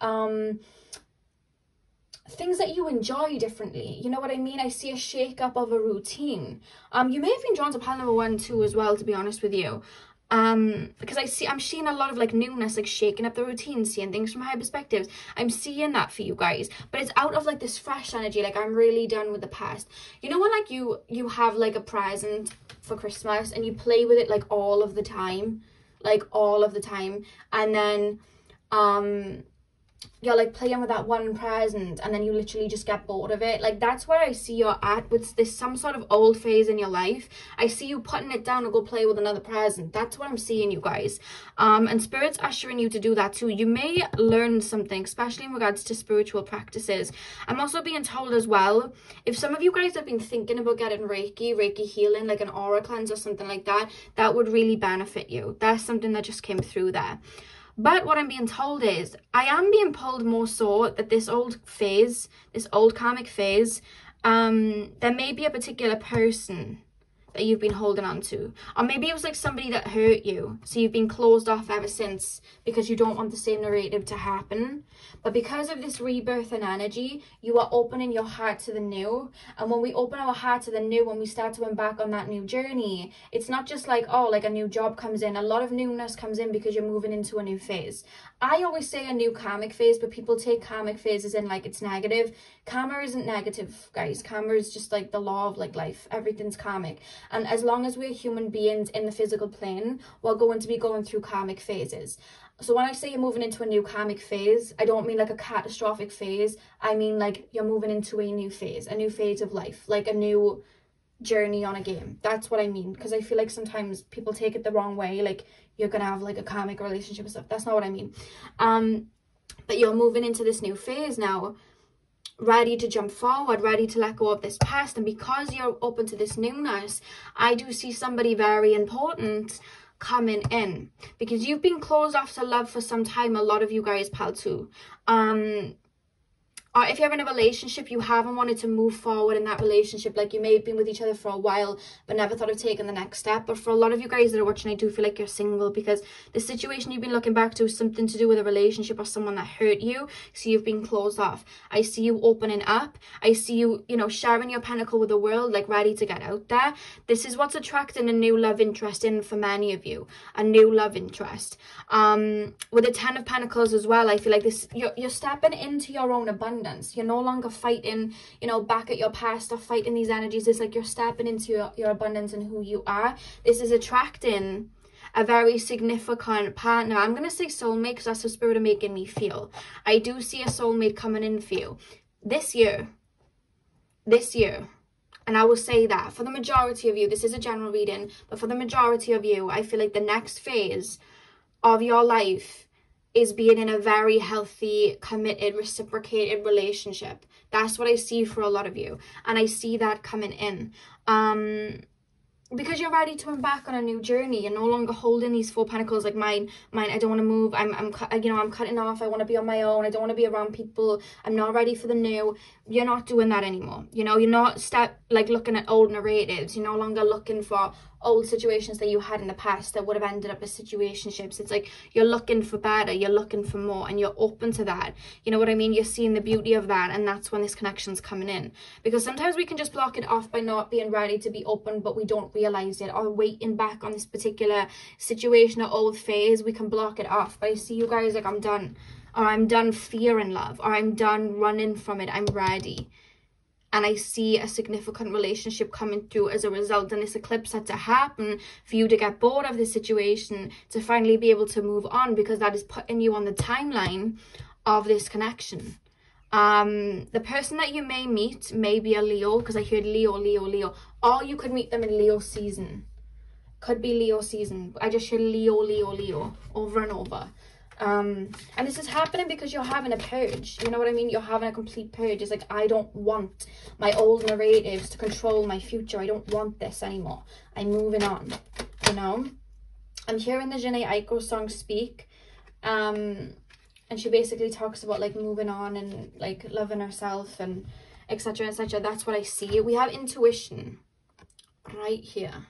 things that you enjoy differently. You know what I mean? I see a shake up of a routine. You may have been drawn to pile number 1 too as well, to be honest with you. Because I'm seeing a lot of like newness, like shaking up the routine, seeing things from high perspectives. I'm seeing that for you guys, but it's out of like this fresh energy. Like, I'm really done with the past. You know when like you have like a present for Christmas and you play with it like all of the time, and then you're like playing with that one present and then you literally just get bored of it. Like, that's where I see you're at with this, some sort of old phase in your life. I see you putting it down and go play with another present. That's what I'm seeing, you guys. And Spirit's ushering you to do that too. You may learn something, especially in regards to spiritual practices. I'm also being told as well, if some of you guys have been thinking about getting Reiki healing, like an aura cleanse or something like that, that would really benefit you. That's something that just came through there. But what I'm being told is, I am being pulled more so that this old phase, this old karmic phase, there may be a particular person that you've been holding on to. Or maybe it was like somebody that hurt you, so you've been closed off ever since because you don't want the same narrative to happen. But because of this rebirth and energy, you are opening your heart to the new. And when we open our heart to the new, when we start to embark on that new journey, it's not just like, oh, like a new job comes in. A lot of newness comes in because you're moving into a new phase. I always say a new karmic phase, but people take karmic phases in like it's negative. Karma isn't negative, guys. Karma is just like the law of like life. Everything's karmic. And as long as we're human beings in the physical plane, we're going to be going through karmic phases. So when I say you're moving into a new karmic phase, I don't mean like a catastrophic phase. I mean like you're moving into a new phase of life, like a new journey on a game. That's what I mean. Because I feel like sometimes people take it the wrong way, like you're going to have like a karmic relationship and stuff. That's not what I mean. But you're moving into this new phase now, ready to jump forward, ready to let go of this past. And because you're open to this newness, I do see somebody very important coming in, because you've been closed off to love for some time. A lot of you guys, pal, too. Or if you're in a relationship, you haven't wanted to move forward in that relationship. Like, you may have been with each other for a while, but never thought of taking the next step. But for a lot of you guys that are watching, I do feel like you're single, because the situation you've been looking back to is something to do with a relationship or someone that hurt you. So you've been closed off. I see you opening up. I see you, you know, sharing your pentacle with the world, like ready to get out there. This is what's attracting a new love interest in for many of you. A new love interest. With the 10 of Pentacles as well, I feel like this, you're stepping into your own abundance. You're no longer fighting, you know, back at your past or fighting these energies. It's like you're stepping into your abundance and who you are. This is attracting a very significant partner. I'm going to say soulmate because that's the Spirit of making me feel. I do see a soulmate coming in for you this year. And I will say that for the majority of you, this is a general reading, but for the majority of you, I feel like the next phase of your life is being in a very healthy, committed, reciprocated relationship. That's what I see for a lot of you. And I see that coming in. Because you're ready to embark on a new journey. You're no longer holding these 4 pentacles like mine, I don't want to move. I'm cutting off. I want to be on my own. I don't want to be around people. I'm not ready for the new. You're not doing that anymore. You know, you're not looking at old narratives. You're no longer looking for old situations that you had in the past that would have ended up as situationships. It's like you're looking for better, you're looking for more, and you're open to that. You know what I mean? You're seeing the beauty of that, and that's when this connection's coming in. Because sometimes we can just block it off by not being ready to be open, but we don't realize it, or waiting back on this particular situation or old phase. We can block it off. But I see you guys like, I'm done, or I'm done fearing love, or I'm done running from it. I'm ready. And I see a significant relationship coming through as a result. And this eclipse had to happen for you to get bored of this situation, to finally be able to move on, because that is putting you on the timeline of this connection. The person that you may meet may be a Leo, because I heard Leo. Or you could meet them in Leo season. Could be Leo season. I just heard Leo over and over. And this is happening because you're having a purge. You know what I mean? You're having a complete purge. It's like, I don't want my old narratives to control my future. I don't want this anymore. I'm moving on, you know? I'm hearing the Jhené Aiko song Speak. And she basically talks about like moving on and like loving herself and etc, etc. That's what I see. We have intuition right here.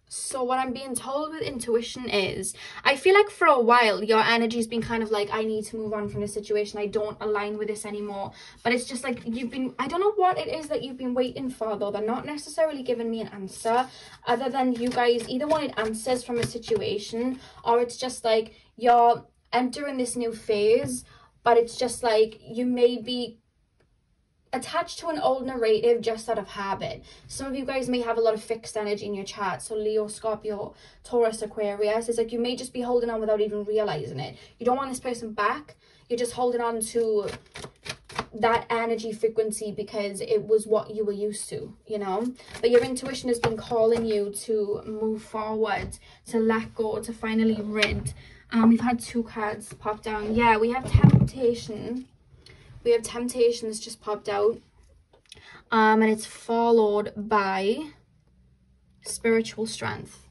So what I'm being told with intuition is, I feel like for a while your energy's been kind of like, I need to move on from this situation. I don't align with this anymore. But it's just like you've been, I don't know what it is that you've been waiting for though. They're not necessarily giving me an answer, other than you guys either wanted answers from a situation, or it's just like you're entering this new phase, but it's just like you may be attached to an old narrative just out of habit. Some of you guys may have a lot of fixed energy in your chart. So Leo, Scorpio, Taurus, Aquarius. It's like you may just be holding on without even realizing it. You don't want this person back. You're just holding on to that energy frequency because it was what you were used to, you know. But your intuition has been calling you to move forward, to let go, to finally rid. We've had 2 cards pop down. Yeah, we have temptation. We have temptation that's just popped out. And it's followed by spiritual strength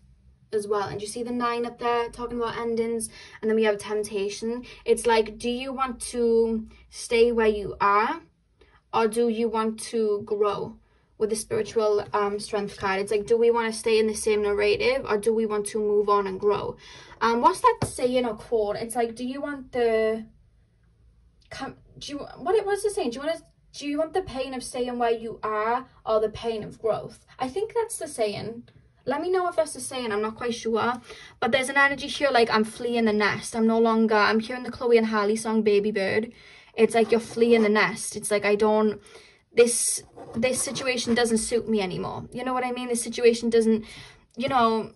as well. And you see the 9 up there talking about endings, and then we have temptation. It's like, do you want to stay where you are, or do you want to grow? With the spiritual strength card, it's like, do we want to stay in the same narrative, or do we want to move on and grow? What's that saying or quote? It's like, do you want the what's the saying? Do you want the pain of staying where you are, or the pain of growth? I think that's the saying. Let me know if that's the saying. I'm not quite sure. But there's an energy here like I'm fleeing the nest. I'm hearing the Chloe and Halle song Baby Bird. It's like you're fleeing the nest. It's like, this situation doesn't suit me anymore. You know what I mean? This situation doesn't, you know,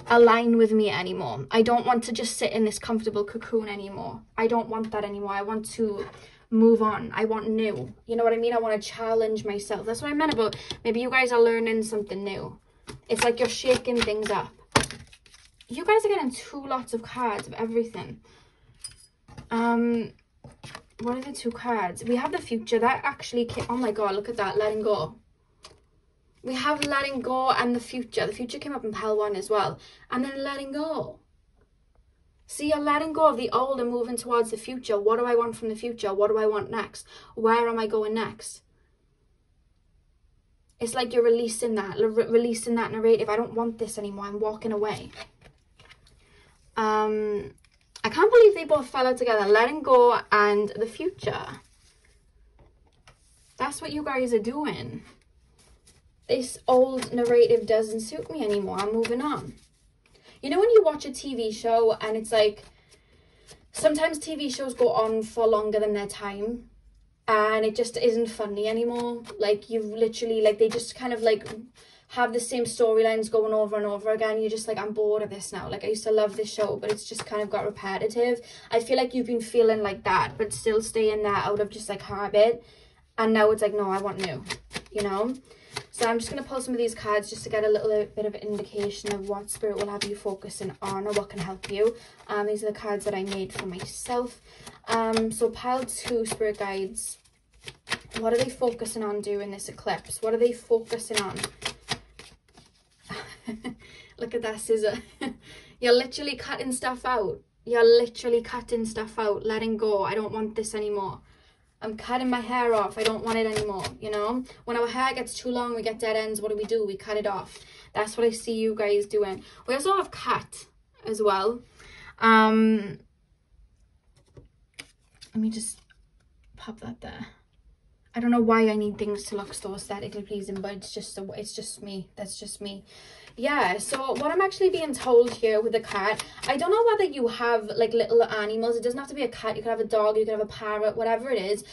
align with me anymore. I don't want to just sit in this comfortable cocoon anymore. I don't want that anymore. I want to move on. I want new. You know what I mean? I want to challenge myself. That's what I meant about maybe you guys are learning something new. It's like you're shaking things up. You guys are getting 2 lots of cards of everything. What are the 2 cards? We have the future. That actually came, oh my god, look at that, letting go. We have letting go and the future. The future came up in pile 1 as well. And then letting go. See, you're letting go of the old and moving towards the future. What do I want from the future? What do I want next? Where am I going next? It's like you're releasing that narrative. I don't want this anymore. I'm walking away. I can't believe they both fell out together. Letting go and the future. That's what you guys are doing. This old narrative doesn't suit me anymore. I'm moving on. You know when you watch a TV show and it's like, sometimes TV shows go on for longer than their time and it just isn't funny anymore. Like you've literally, like they just kind of like have the same storylines going over and over again. You're just like, I'm bored of this now. Like I used to love this show, but it's just kind of got repetitive. I feel like you've been feeling like that, but still staying there out of just like habit. And now it's like, no, I want new, you know? So I'm just going to pull some of these cards just to get a little bit of an indication of what Spirit will have you focusing on or what can help you. These are the cards that I made for myself. So pile 2, Spirit Guides. What are they focusing on during this eclipse? What are they focusing on? Look at that scissor. You're literally cutting stuff out. You're literally cutting stuff out. Letting go. I don't want this anymore. I'm cutting my hair off. I don't want it anymore, you know? When our hair gets too long, we get dead ends. What do? We cut it off. That's what I see you guys doing. We also have cat as well. Let me just pop that there. I don't know why I need things to look so aesthetically pleasing, but it's just me. That's just me. Yeah, so what I'm actually being told here with the cat, I don't know whether you have like little animals. It doesn't have to be a cat. You could have a dog, you could have a parrot, whatever it is.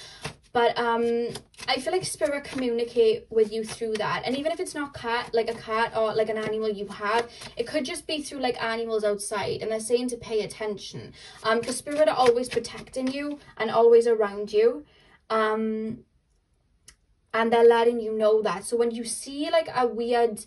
But I feel like Spirit communicate with you through that. And even if it's not like a cat or like an animal you have, it could just be through like animals outside. And they're saying to pay attention. Because Spirit are always protecting you and always around you. And they're letting you know that. So when you see like a weird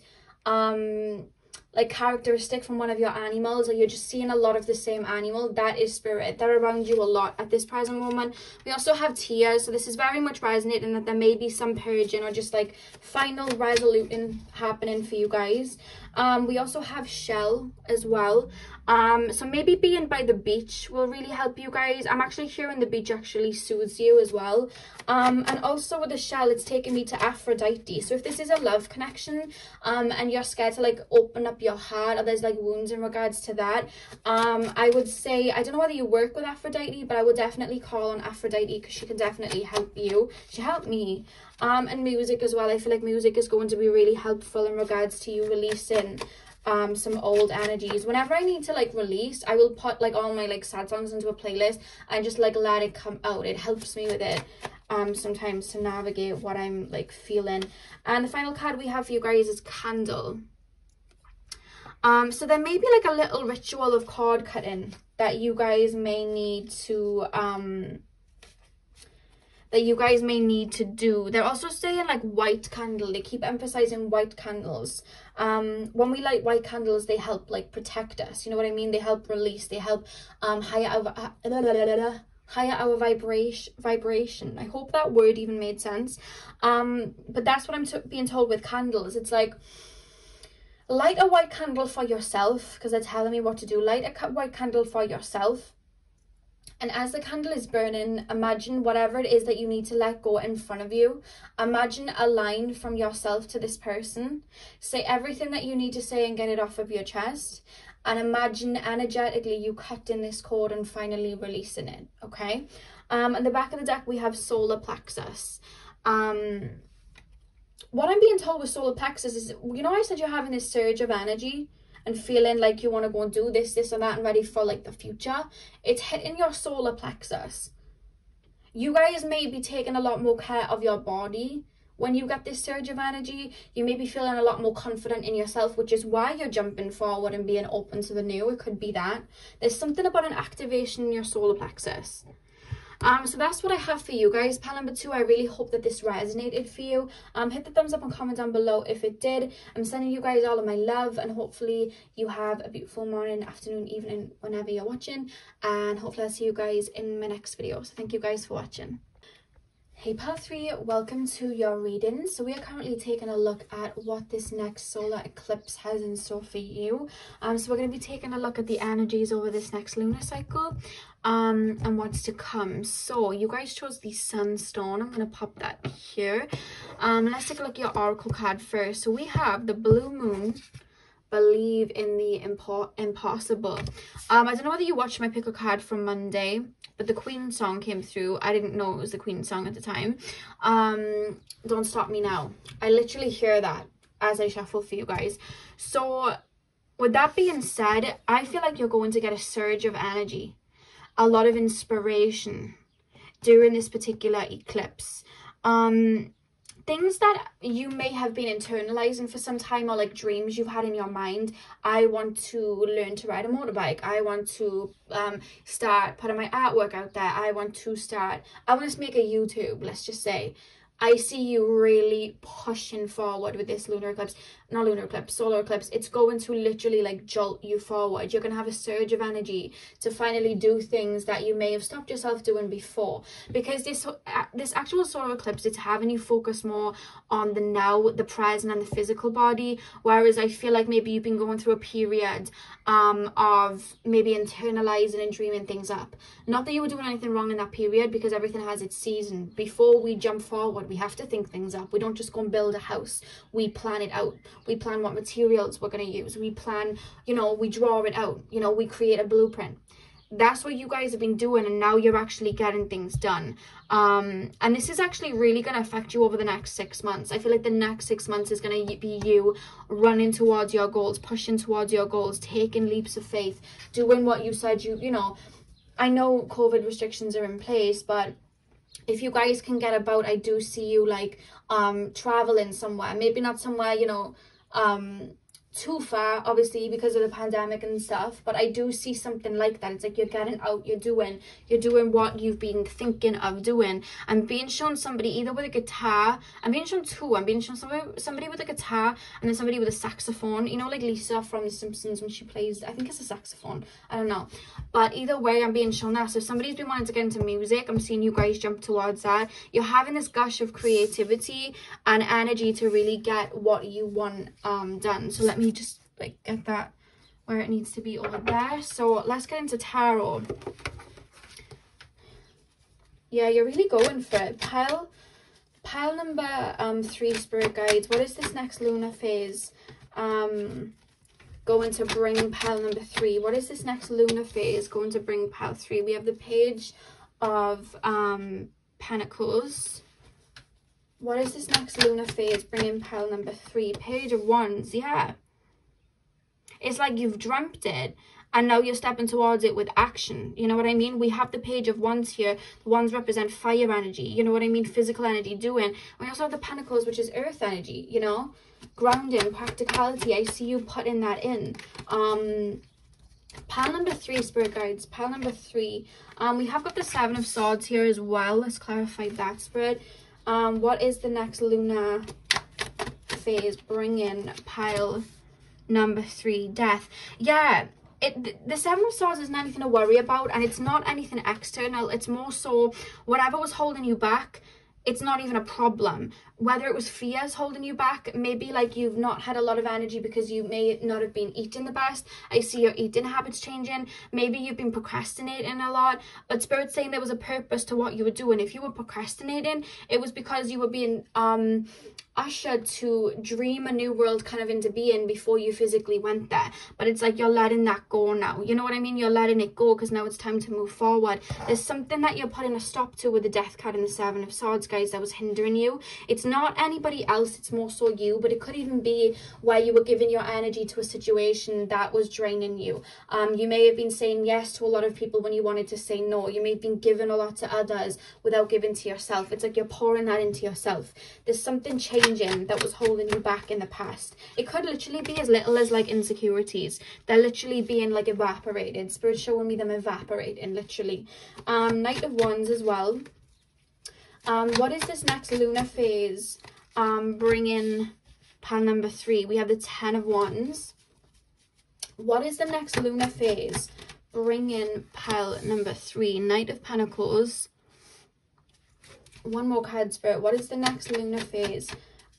like characteristic from one of your animals, or you're just seeing a lot of the same animal, that is Spirit. They're around you a lot at this present moment. We also have tears, so this is very much resonating that there may be some purging or just like final resoluting happening for you guys. We also have shell as well. So maybe being by the beach will really help you guys. I'm actually hearing the beach actually soothes you as well. And also with the shell, it's taking me to Aphrodite. So if this is a love connection, and you're scared to like open up your heart, or there's like wounds in regards to that, I would say, I don't know whether you work with Aphrodite, but I would definitely call on Aphrodite because she can definitely help you. She helped me. And music as well. I feel like music is going to be really helpful in regards to you releasing some old energies. Whenever I need to like release, I will put like all my like sad songs into a playlist and just like let it come out. It helps me with it. sometimes to navigate what I'm like feeling. And the final card we have for you guys is Candle. So there may be like a little ritual of card cutting that you guys may need to do. They're also saying like white candle. They keep emphasizing white candles. When we light white candles, they help like protect us, you know what I mean? They help release, they help higher our vibration. I hope that word even made sense. But that's what I'm being told with candles. It's like, light a white candle for yourself, because they're telling me what to do. Light a white candle for yourself. And as the candle is burning, imagine whatever it is that you need to let go in front of you. Imagine a line from yourself to this person. Say everything that you need to say and get it off of your chest. And imagine energetically you cutting this cord and finally releasing it, okay? At the back of the deck, we have solar plexus. What I'm being told with solar plexus is, you know, I said you're having this surge of energy and feeling like you want to go and do this, this and that and ready for like the future. It's hitting your solar plexus. You guys may be taking a lot more care of your body. When you get this surge of energy, you may be feeling a lot more confident in yourself, which is why you're jumping forward and being open to the new. It could be that. There's something about an activation in your solar plexus. So that's what I have for you guys. Pile number 2, I really hope that this resonated for you. Hit the thumbs up and comment down below if it did. I'm sending you guys all of my love, and hopefully you have a beautiful morning, afternoon, evening, whenever you're watching. And hopefully I'll see you guys in my next video. So thank you guys for watching. Hey Pile 3, welcome to your reading. So we are currently taking a look at what this next solar eclipse has in store for you. So we're going to be taking a look at the energies over this next lunar cycle, and what's to come. So you guys chose the sunstone. I'm going to pop that here. Let's take a look at your oracle card first. So we have the blue moon. Believe in the impossible. I don't know whether you watched my pick a card from Monday, but the Queen song came through. I didn't know it was the Queen song at the time. Don't Stop Me Now. I literally hear that as I shuffle for you guys. So with that being said, I feel like you're going to get a surge of energy, a lot of inspiration during this particular eclipse. Things that you may have been internalizing for some time, or like dreams you've had in your mind. I want to learn to ride a motorbike. I want to start putting my artwork out there. I want to make a YouTube, let's just say. I see you really pushing forward with this solar eclipse. It's going to literally like jolt you forward. You're going to have a surge of energy to finally do things that you may have stopped yourself doing before. Because this actual solar eclipse, it's having you focus more on the now, the present, and the physical body. Whereas I feel like maybe you've been going through a period of maybe internalizing and dreaming things up. Not that you were doing anything wrong in that period, because everything has its season. Before we jump forward, we have to think things up. We don't just go and build a house. We plan it out. We plan what materials we're going to use. We plan, you know, we draw it out. You know, we create a blueprint. That's what you guys have been doing, and now you're actually getting things done. And this is actually really going to affect you over the next 6 months. I feel like the next 6 months is going to be you running towards your goals, pushing towards your goals, taking leaps of faith, doing what you said you know. I know COVID restrictions are in place, but if you guys can get about, I do see you like traveling somewhere. Maybe not somewhere, you know, too far, obviously, because of the pandemic and stuff, but I do see something like that. It's like you're getting out, you're doing what you've been thinking of doing. I'm being shown somebody either with a guitar. I'm being shown two. I'm being shown somebody with a guitar, and then somebody with a saxophone, you know, like Lisa from The Simpsons when she plays, I think it's a saxophone, I don't know, but either way I'm being shown that. So if somebody's been wanting to get into music, I'm seeing you guys jump towards that. You're having this gush of creativity and energy to really get what you want done. So let me just like get that where it needs to be over there. So let's get into tarot. Yeah, you're really going for it. Pile number 3, spirit guides. What is this next lunar phase going to bring pile number 3? What is this next lunar phase going to bring pile 3? We have the Page of Pentacles. What is this next lunar phase bringing pile number 3? Page of Wands. Yeah, it's like you've dreamt it, and now you're stepping towards it with action. You know what I mean? We have the Page of Wands here. The Wands represent fire energy, you know what I mean? Physical energy, doing. We also have the Pentacles, which is earth energy, you know, grounding, practicality. I see you putting that in. Pile number 3, Spirit Guides, pile number 3. We have got the 7 of Swords here as well. Let's clarify that, Spirit. What is the next lunar phase? Bring in pile number 3, Death. Yeah, the 7 of Swords isn't anything to worry about, and it's not anything external. It's more so whatever was holding you back, it's not even a problem. Whether it was fears holding you back, maybe like you've not had a lot of energy because you may not have been eating the best. I see your eating habits changing. Maybe you've been procrastinating a lot, but Spirit's saying there was a purpose to what you were doing. If you were procrastinating, it was because you were being ushered to dream a new world kind of into being before you physically went there. But it's like you're letting that go now, you know what I mean? You're letting it go because now it's time to move forward. There's something that you're putting a stop to with the Death card and the 7 of Swords, guys, that was hindering you. It's not anybody else, it's more so you, but it could even be where you were giving your energy to a situation that was draining you. You may have been saying yes to a lot of people when you wanted to say no. You may have been giving a lot to others without giving to yourself. It's like you're pouring that into yourself. There's something changing that was holding you back in the past. It could literally be as little as like insecurities. They're literally being like evaporated. Spirit's showing me them evaporating, literally. Knight of Wands as well. What is this next lunar phase? Bring in pile number 3. We have the 10 of Wands. What is the next lunar phase? Bring in pile number 3. Knight of Pentacles. One more card, Spirit. What is the next lunar phase?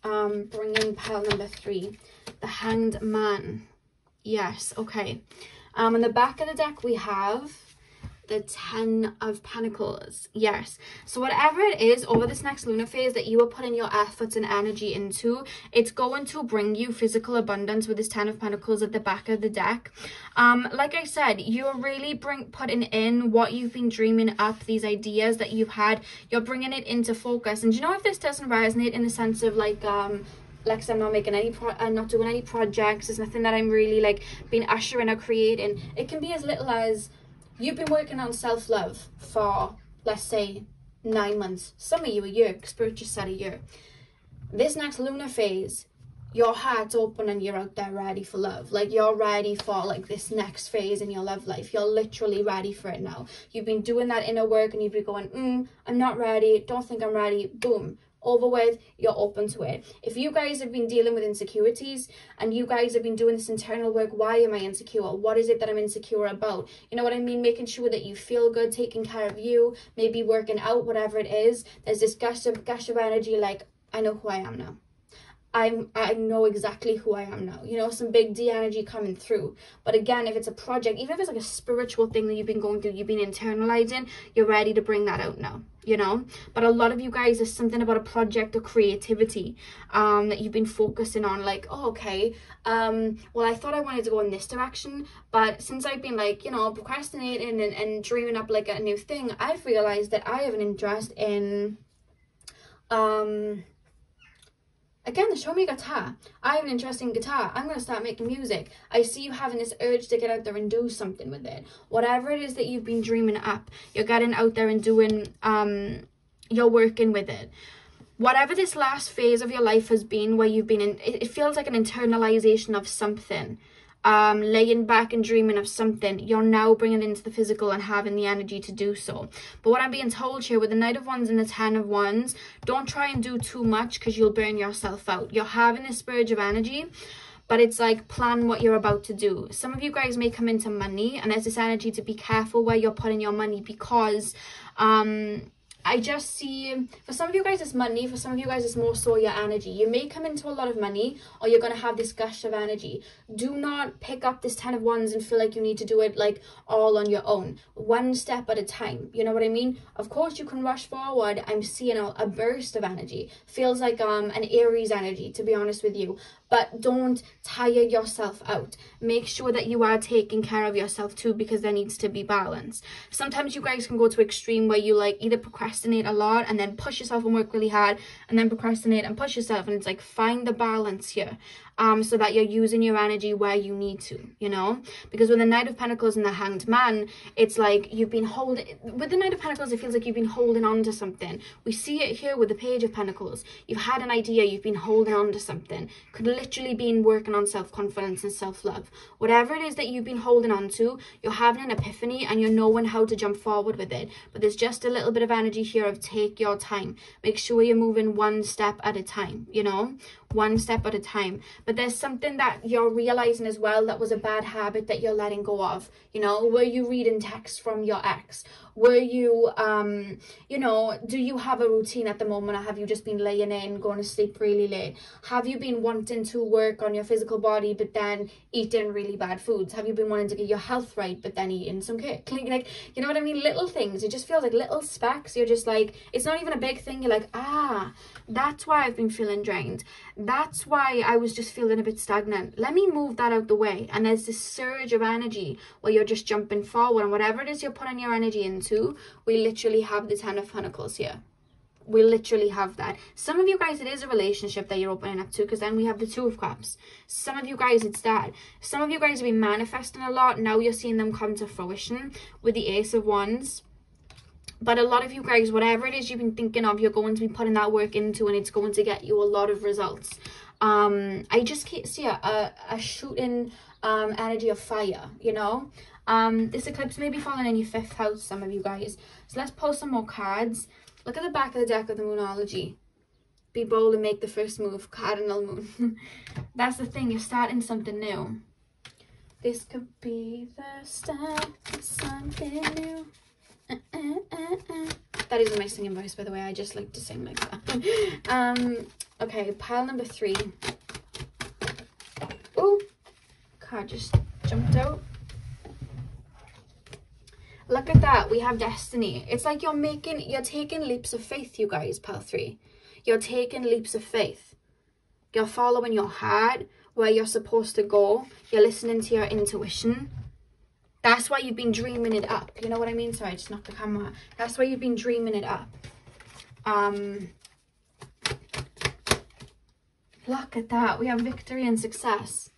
Bring in pile number 3. The Hanged Man. Yes, okay. On the back of the deck we have the 10 of Pentacles. Yes, so whatever it is over this next lunar phase that you are putting your efforts and energy into, it's going to bring you physical abundance with this 10 of Pentacles at the back of the deck. Like I said, you're really putting in what you've been dreaming up, these ideas that you've had, you're bringing it into focus. And you know, if this doesn't resonate in the sense of like Lexi, I'm not making any not doing any projects, there's nothing that I'm really like being ushering or creating, it can be as little as you've been working on self-love for, let's say, 9 months. Some of you a year, Spirit just said a year. This next lunar phase, your heart's open and you're out there ready for love. Like, you're ready for, like, this next phase in your love life. You're literally ready for it now. You've been doing that inner work and you've been going, I'm not ready, don't think I'm ready. Boom. Over with, you're open to it. If you guys have been dealing with insecurities and you guys have been doing this internal work, why am I insecure? What is it that I'm insecure about? You know what I mean? Making sure that you feel good, taking care of you, maybe working out, whatever it is. There's this gush of energy, like, I know who I am now. I know exactly who I am now, you know, some big D energy coming through. But again, if it's a project, even if it's like a spiritual thing that you've been going through, you've been internalizing, you're ready to bring that out now, you know. But a lot of you guys, there's something about a project or creativity that you've been focusing on, like, oh, okay, well, I thought I wanted to go in this direction, but since I've been, like, you know, procrastinating and dreaming up like a new thing, I've realized that I have an interest in again, they show me guitar. I have an interest in guitar. I'm going to start making music. I see you having this urge to get out there and do something with it. Whatever it is that you've been dreaming up, you're getting out there and doing, you're working with it. Whatever this last phase of your life has been, where you've been in, it feels like an internalization of something. Laying back and dreaming of something, you're now bringing it into the physical and having the energy to do so. But what I'm being told here with the Knight of Wands and the 10 of Wands, don't try and do too much because you'll burn yourself out. You're having this surge of energy, but it's like, plan what you're about to do. Some of you guys may come into money, and there's this energy to be careful where you're putting your money, because I just see, for some of you guys it's money, for some of you guys it's more so your energy. You may come into a lot of money, or you're going to have this gush of energy. Do not pick up this 10 of Wands and feel like you need to do it like all on your own. One step at a time, you know what I mean? Of course you can rush forward. I'm seeing a burst of energy. Feels like an Aries energy, to be honest with you. But don't tire yourself out. Make sure that you are taking care of yourself too, because there needs to be balance. Sometimes you guys can go to extreme where you like either procrastinate a lot and then push yourself and work really hard, and then procrastinate and push yourself, and it's like, find the balance here. so that you're using your energy where you need to, you know, because with the Knight of Pentacles and the Hanged Man, it's like you've been holding, with the Knight of Pentacles, it feels like you've been holding on to something. We see it here with the Page of Pentacles. You've had an idea, you've been holding on to something. Could literally be working on self-confidence and self-love. Whatever it is that you've been holding on to, you're having an epiphany and you're knowing how to jump forward with it. But there's just a little bit of energy here of take your time. Make sure you're moving one step at a time, you know, one step at a time. But there's something that you're realizing as well that was a bad habit that you're letting go of. You know, were you reading texts from your ex? Were you you know, do you have a routine at the moment, or have you just been laying in, going to sleep really late? Have you been wanting to work on your physical body but then eating really bad foods? Have you been wanting to get your health right but then eating some cake? Like, you know what I mean? Little things. It just feels like little specks. You're just like, it's not even a big thing. You're like, ah, that's why I've been feeling drained. That's why I was just feeling a bit stagnant. Let me move that out the way. And there's this surge of energy where you're just jumping forward, and whatever it is you're putting your energy into, we literally have the Ten of Pentacles here. We literally have that. Some of you guys, it is a relationship that you're opening up to, because then we have the Two of Cups. Some of you guys, it's that. Some of you guys have been manifesting a lot. Now you're seeing them come to fruition with the Ace of Wands. But a lot of you guys, whatever it is you've been thinking of, you're going to be putting that work into, and it's going to get you a lot of results. I just can't see a shooting energy of fire, you know. This eclipse may be falling in your 5th house, some of you guys. So let's pull some more cards. Look at the back of the deck of the Moonology. Be bold and make the first move. Cardinal Moon. That's the thing. You're starting something new. This could be the start of something new. That isn't my singing voice, by the way. I just like to sing like that. Okay, pile number 3. Oh, card just jumped out. Look at that. We have destiny. It's like you're taking leaps of faith, you guys, pile 3. You're taking leaps of faith. You're following your heart, where you're supposed to go. You're listening to your intuition. That's why you've been dreaming it up. You know what I mean? Sorry, I just knocked the camera. That's why you've been dreaming it up. Look at that. We have victory and success.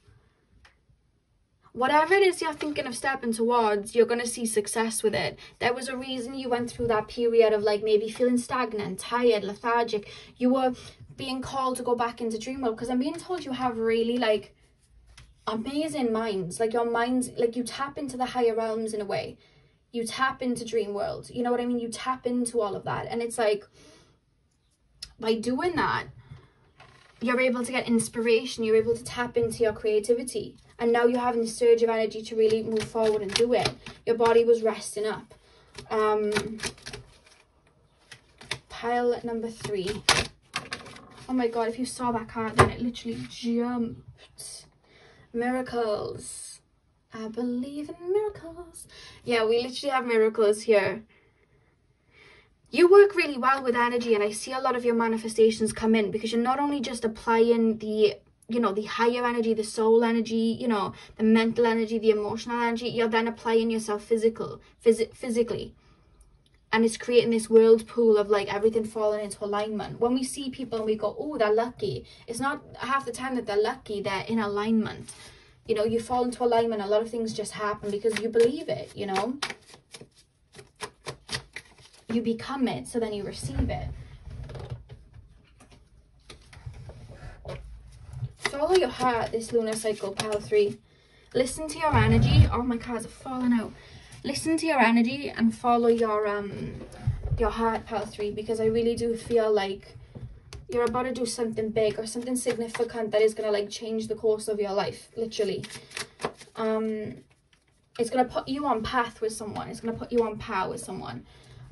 Whatever it is you're thinking of stepping towards, you're going to see success with it. There was a reason you went through that period of like maybe feeling stagnant, tired, lethargic. You were being called to go back into dream world, because I'm being told you have really like amazing minds. Like your minds, like you tap into the higher realms in a way. You tap into dream world. You know what I mean? You tap into all of that. And it's like, by doing that, you're able to get inspiration. You're able to tap into your creativity. And now you're having a surge of energy to really move forward and do it. Your body was resting up. Pile number 3. Oh my god, if you saw that card, then it literally jumped. Miracles. I believe in miracles. Yeah, we literally have miracles here. You work really well with energy, and I see a lot of your manifestations come in because you're not only just applying the, you know, the higher energy, the soul energy, you know, the mental energy, the emotional energy, you're then applying yourself physically. And it's creating this whirlpool of like everything falling into alignment. When we see people and we go, oh, they're lucky, it's not half the time that they're lucky, they're in alignment. You know, you fall into alignment, a lot of things just happen because you believe it, you know. You become it, so then you receive it. Follow your heart, this lunar cycle, pile 3. Listen to your energy. Oh, my cards are falling out. Listen to your energy and follow your heart, pile 3, because I really do feel like you're about to do something big or something significant that is going to like change the course of your life, literally. It's going to put you on path with someone. It's going to put you on par with someone,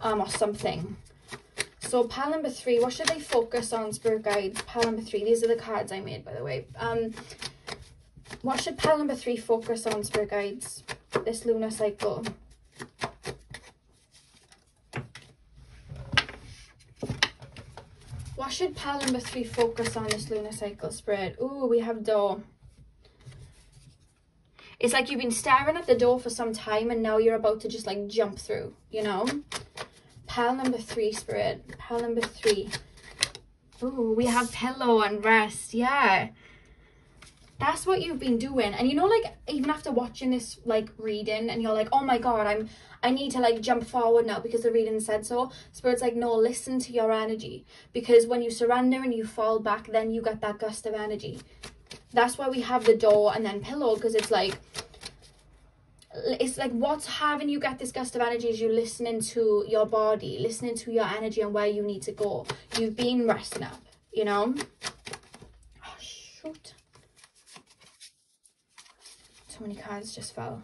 or something. So pile number 3, what should they focus on, spirit guides? Pile number 3, these are the cards I made, by the way. What should pile number 3 focus on, spirit guides, this lunar cycle? What should pile number 3 focus on this lunar cycle, spirit? Ooh, we have door. It's like you've been staring at the door for some time and now you're about to just like jump through, you know? Pile number 3, spirit. Pile number 3. Ooh, we have pillow and rest. Yeah. That's what you've been doing. And you know, like, even after watching this like reading, and you're like, oh my god, I need to like jump forward now because the reading said so. Spirit's like, no, listen to your energy, because when you surrender and you fall back, then you get that gust of energy. That's why we have the door and then pillow, because it's like what's having you get this gust of energy is you listening to your body, listening to your energy and where you need to go. You've been resting up, you know. Oh shoot, so many cards just fell.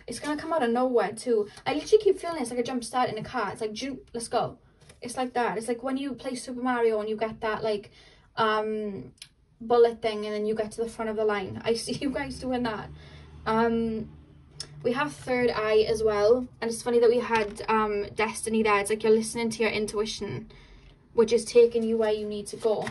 It's gonna come out of nowhere too. I literally keep feeling it's like a jump start in a car. It's like, let's go. It's like that. It's like when you play Super Mario and you get that like bullet thing and then you get to the front of the line. I see you guys doing that. We have third eye as well, and it's funny that we had destiny there. It's like you're listening to your intuition, which is taking you where you need to go.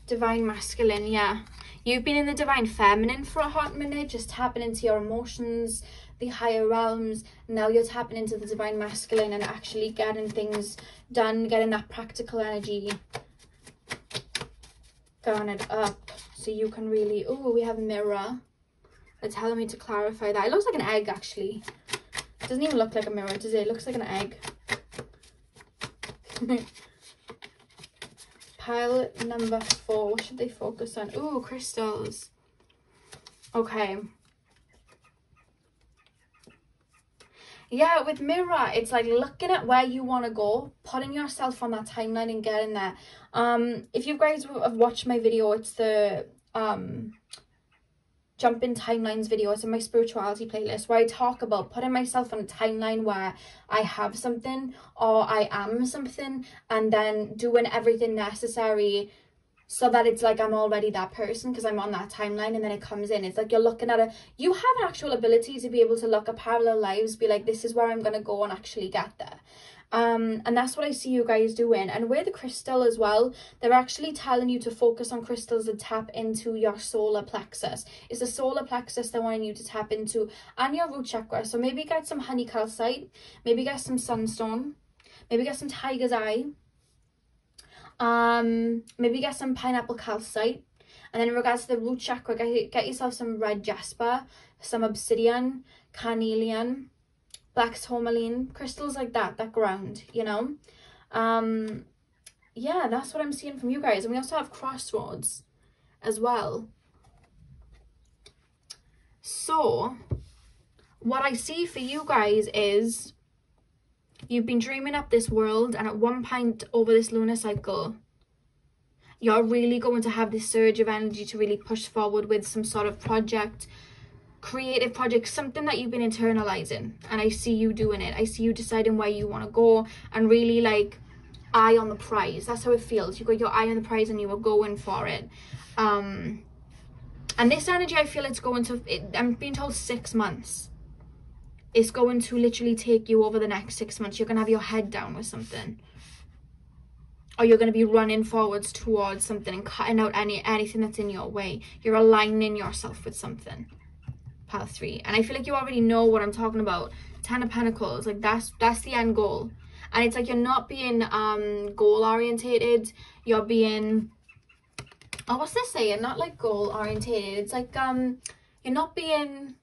Divine masculine, yeah. You've been in the divine feminine for a hot minute, just tapping into your emotions, the higher realms. Now you're tapping into the divine masculine and actually getting things done, getting that practical energy, throwing it up so you can really... Oh, we have mirror. They're telling me to clarify that. It looks like an egg, actually. It doesn't even look like a mirror, does it? It looks like an egg. Pile number 4. What should they focus on? Ooh, crystals. Okay. Yeah, with mirror, it's like looking at where you want to go, putting yourself on that timeline and getting there. If you guys have watched my video, it's the jumping timelines video. It's in my spirituality playlist where I talk about putting myself on a timeline where I have something or I am something, and then doing everything necessary so that it's like I'm already that person because I'm on that timeline, and then it comes in. It's like you're looking at you have an actual ability to be able to look at parallel lives, be like, this is where I'm gonna go and actually get there. And that's what I see you guys doing. And with the crystal as well, they're actually telling you to focus on crystals that tap into your solar plexus. It's the solar plexus they're wanting you to tap into, and your root chakra. So maybe get some honey calcite, maybe get some sunstone, maybe get some tiger's eye, maybe get some pineapple calcite. And then in regards to the root chakra, get yourself some red jasper, some obsidian, carnelian, black tourmaline, crystals like that ground, you know. Yeah, that's what I'm seeing from you guys. And we also have crossroads as well. So what I see for you guys is you've been dreaming up this world, and at one point over this lunar cycle, you're really going to have this surge of energy to really push forward with some sort of project, creative project, something that you've been internalizing. And I see you doing it. I see you deciding where you want to go and really like eye on the prize. That's how it feels. You got your eye on the prize and you were going for it. And this energy, I feel it's going to, I'm being told 6 months. It's going to literally take you over the next 6 months. You're going to have your head down with something, or you're going to be running forwards towards something and cutting out anything that's in your way. You're aligning yourself with something. Pile 3. And I feel like you already know what I'm talking about. 10 of Pentacles, like that's the end goal. And it's like you're not being goal orientated, you're being, oh, what's this saying? Not like goal orientated. It's like you're not being,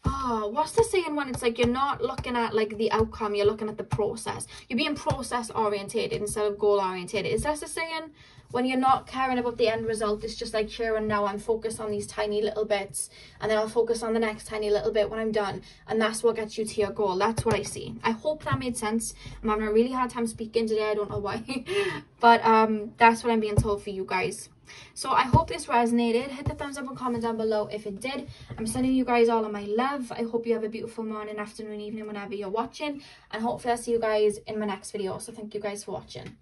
oh, what's the saying when it's like you're not looking at like the outcome, you're looking at the process. You're being process orientated instead of goal orientated. Is that the saying? When you're not caring about the end result, it's just like, here and now I'm focused on these tiny little bits, and then I'll focus on the next tiny little bit when I'm done, and that's what gets you to your goal. That's what I see. I hope that made sense. I'm having a really hard time speaking today, I don't know why. But that's what I'm being told for you guys. So I hope this resonated. Hit the thumbs up and comment down below if it did. I'm sending you guys all of my love. I hope you have a beautiful morning, afternoon, evening, whenever you're watching, and hopefully I'll see you guys in my next video. So thank you guys for watching.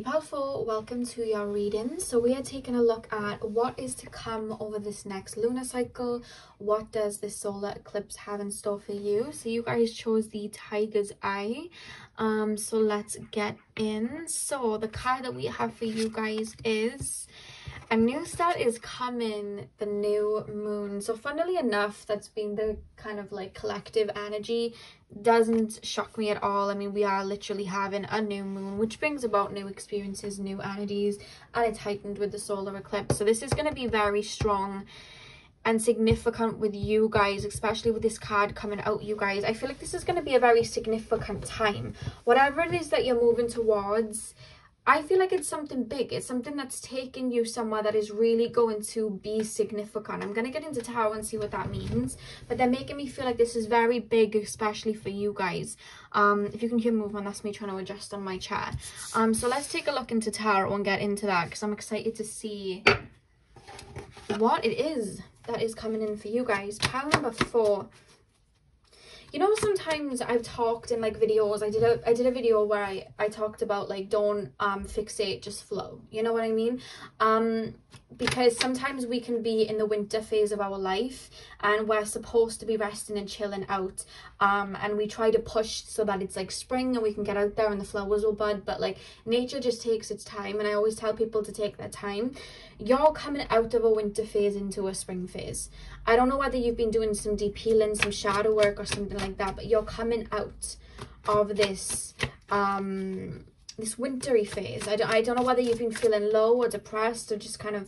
Powerful, welcome to your reading. So we are taking a look at what is to come over this next lunar cycle. What does this solar eclipse have in store for you? So you guys chose the Tiger's Eye. So let's get in. So the card that we have for you guys is A new start is coming, the new moon. So funnily enough, that's been the kind of like collective energy. Doesn't shock me at all. I mean, we are literally having a new moon, which brings about new experiences, new energies, and it's heightened with the solar eclipse. So this is going to be very strong and significant with you guys, especially with this card coming out, you guys. I feel like this is going to be a very significant time. Whatever it is that you're moving towards, I feel like it's something big. It's something that's taking you somewhere that is really going to be significant. I'm going to get into tarot and see what that means. But they're making me feel like this is very big, especially for you guys. If you can hear movement, that's me trying to adjust on my chair. So let's take a look into tarot and get into that, because I'm excited to see what it is that is coming in for you guys. Pile number 4. You know, sometimes I've talked in like videos, I did a video where I talked about like, don't fixate, just flow. You know what I mean? Because sometimes we can be in the winter phase of our life and we're supposed to be resting and chilling out. And we try to push so that it's like spring and we can get out there and the flowers will bud. But like nature just takes its time. And I always tell people to take their time. You're coming out of a winter phase into a spring phase. I don't know whether you've been doing some deep healing, some shadow work or something like that, but you're coming out of this this wintry phase. I don't know whether you've been feeling low or depressed or just kind of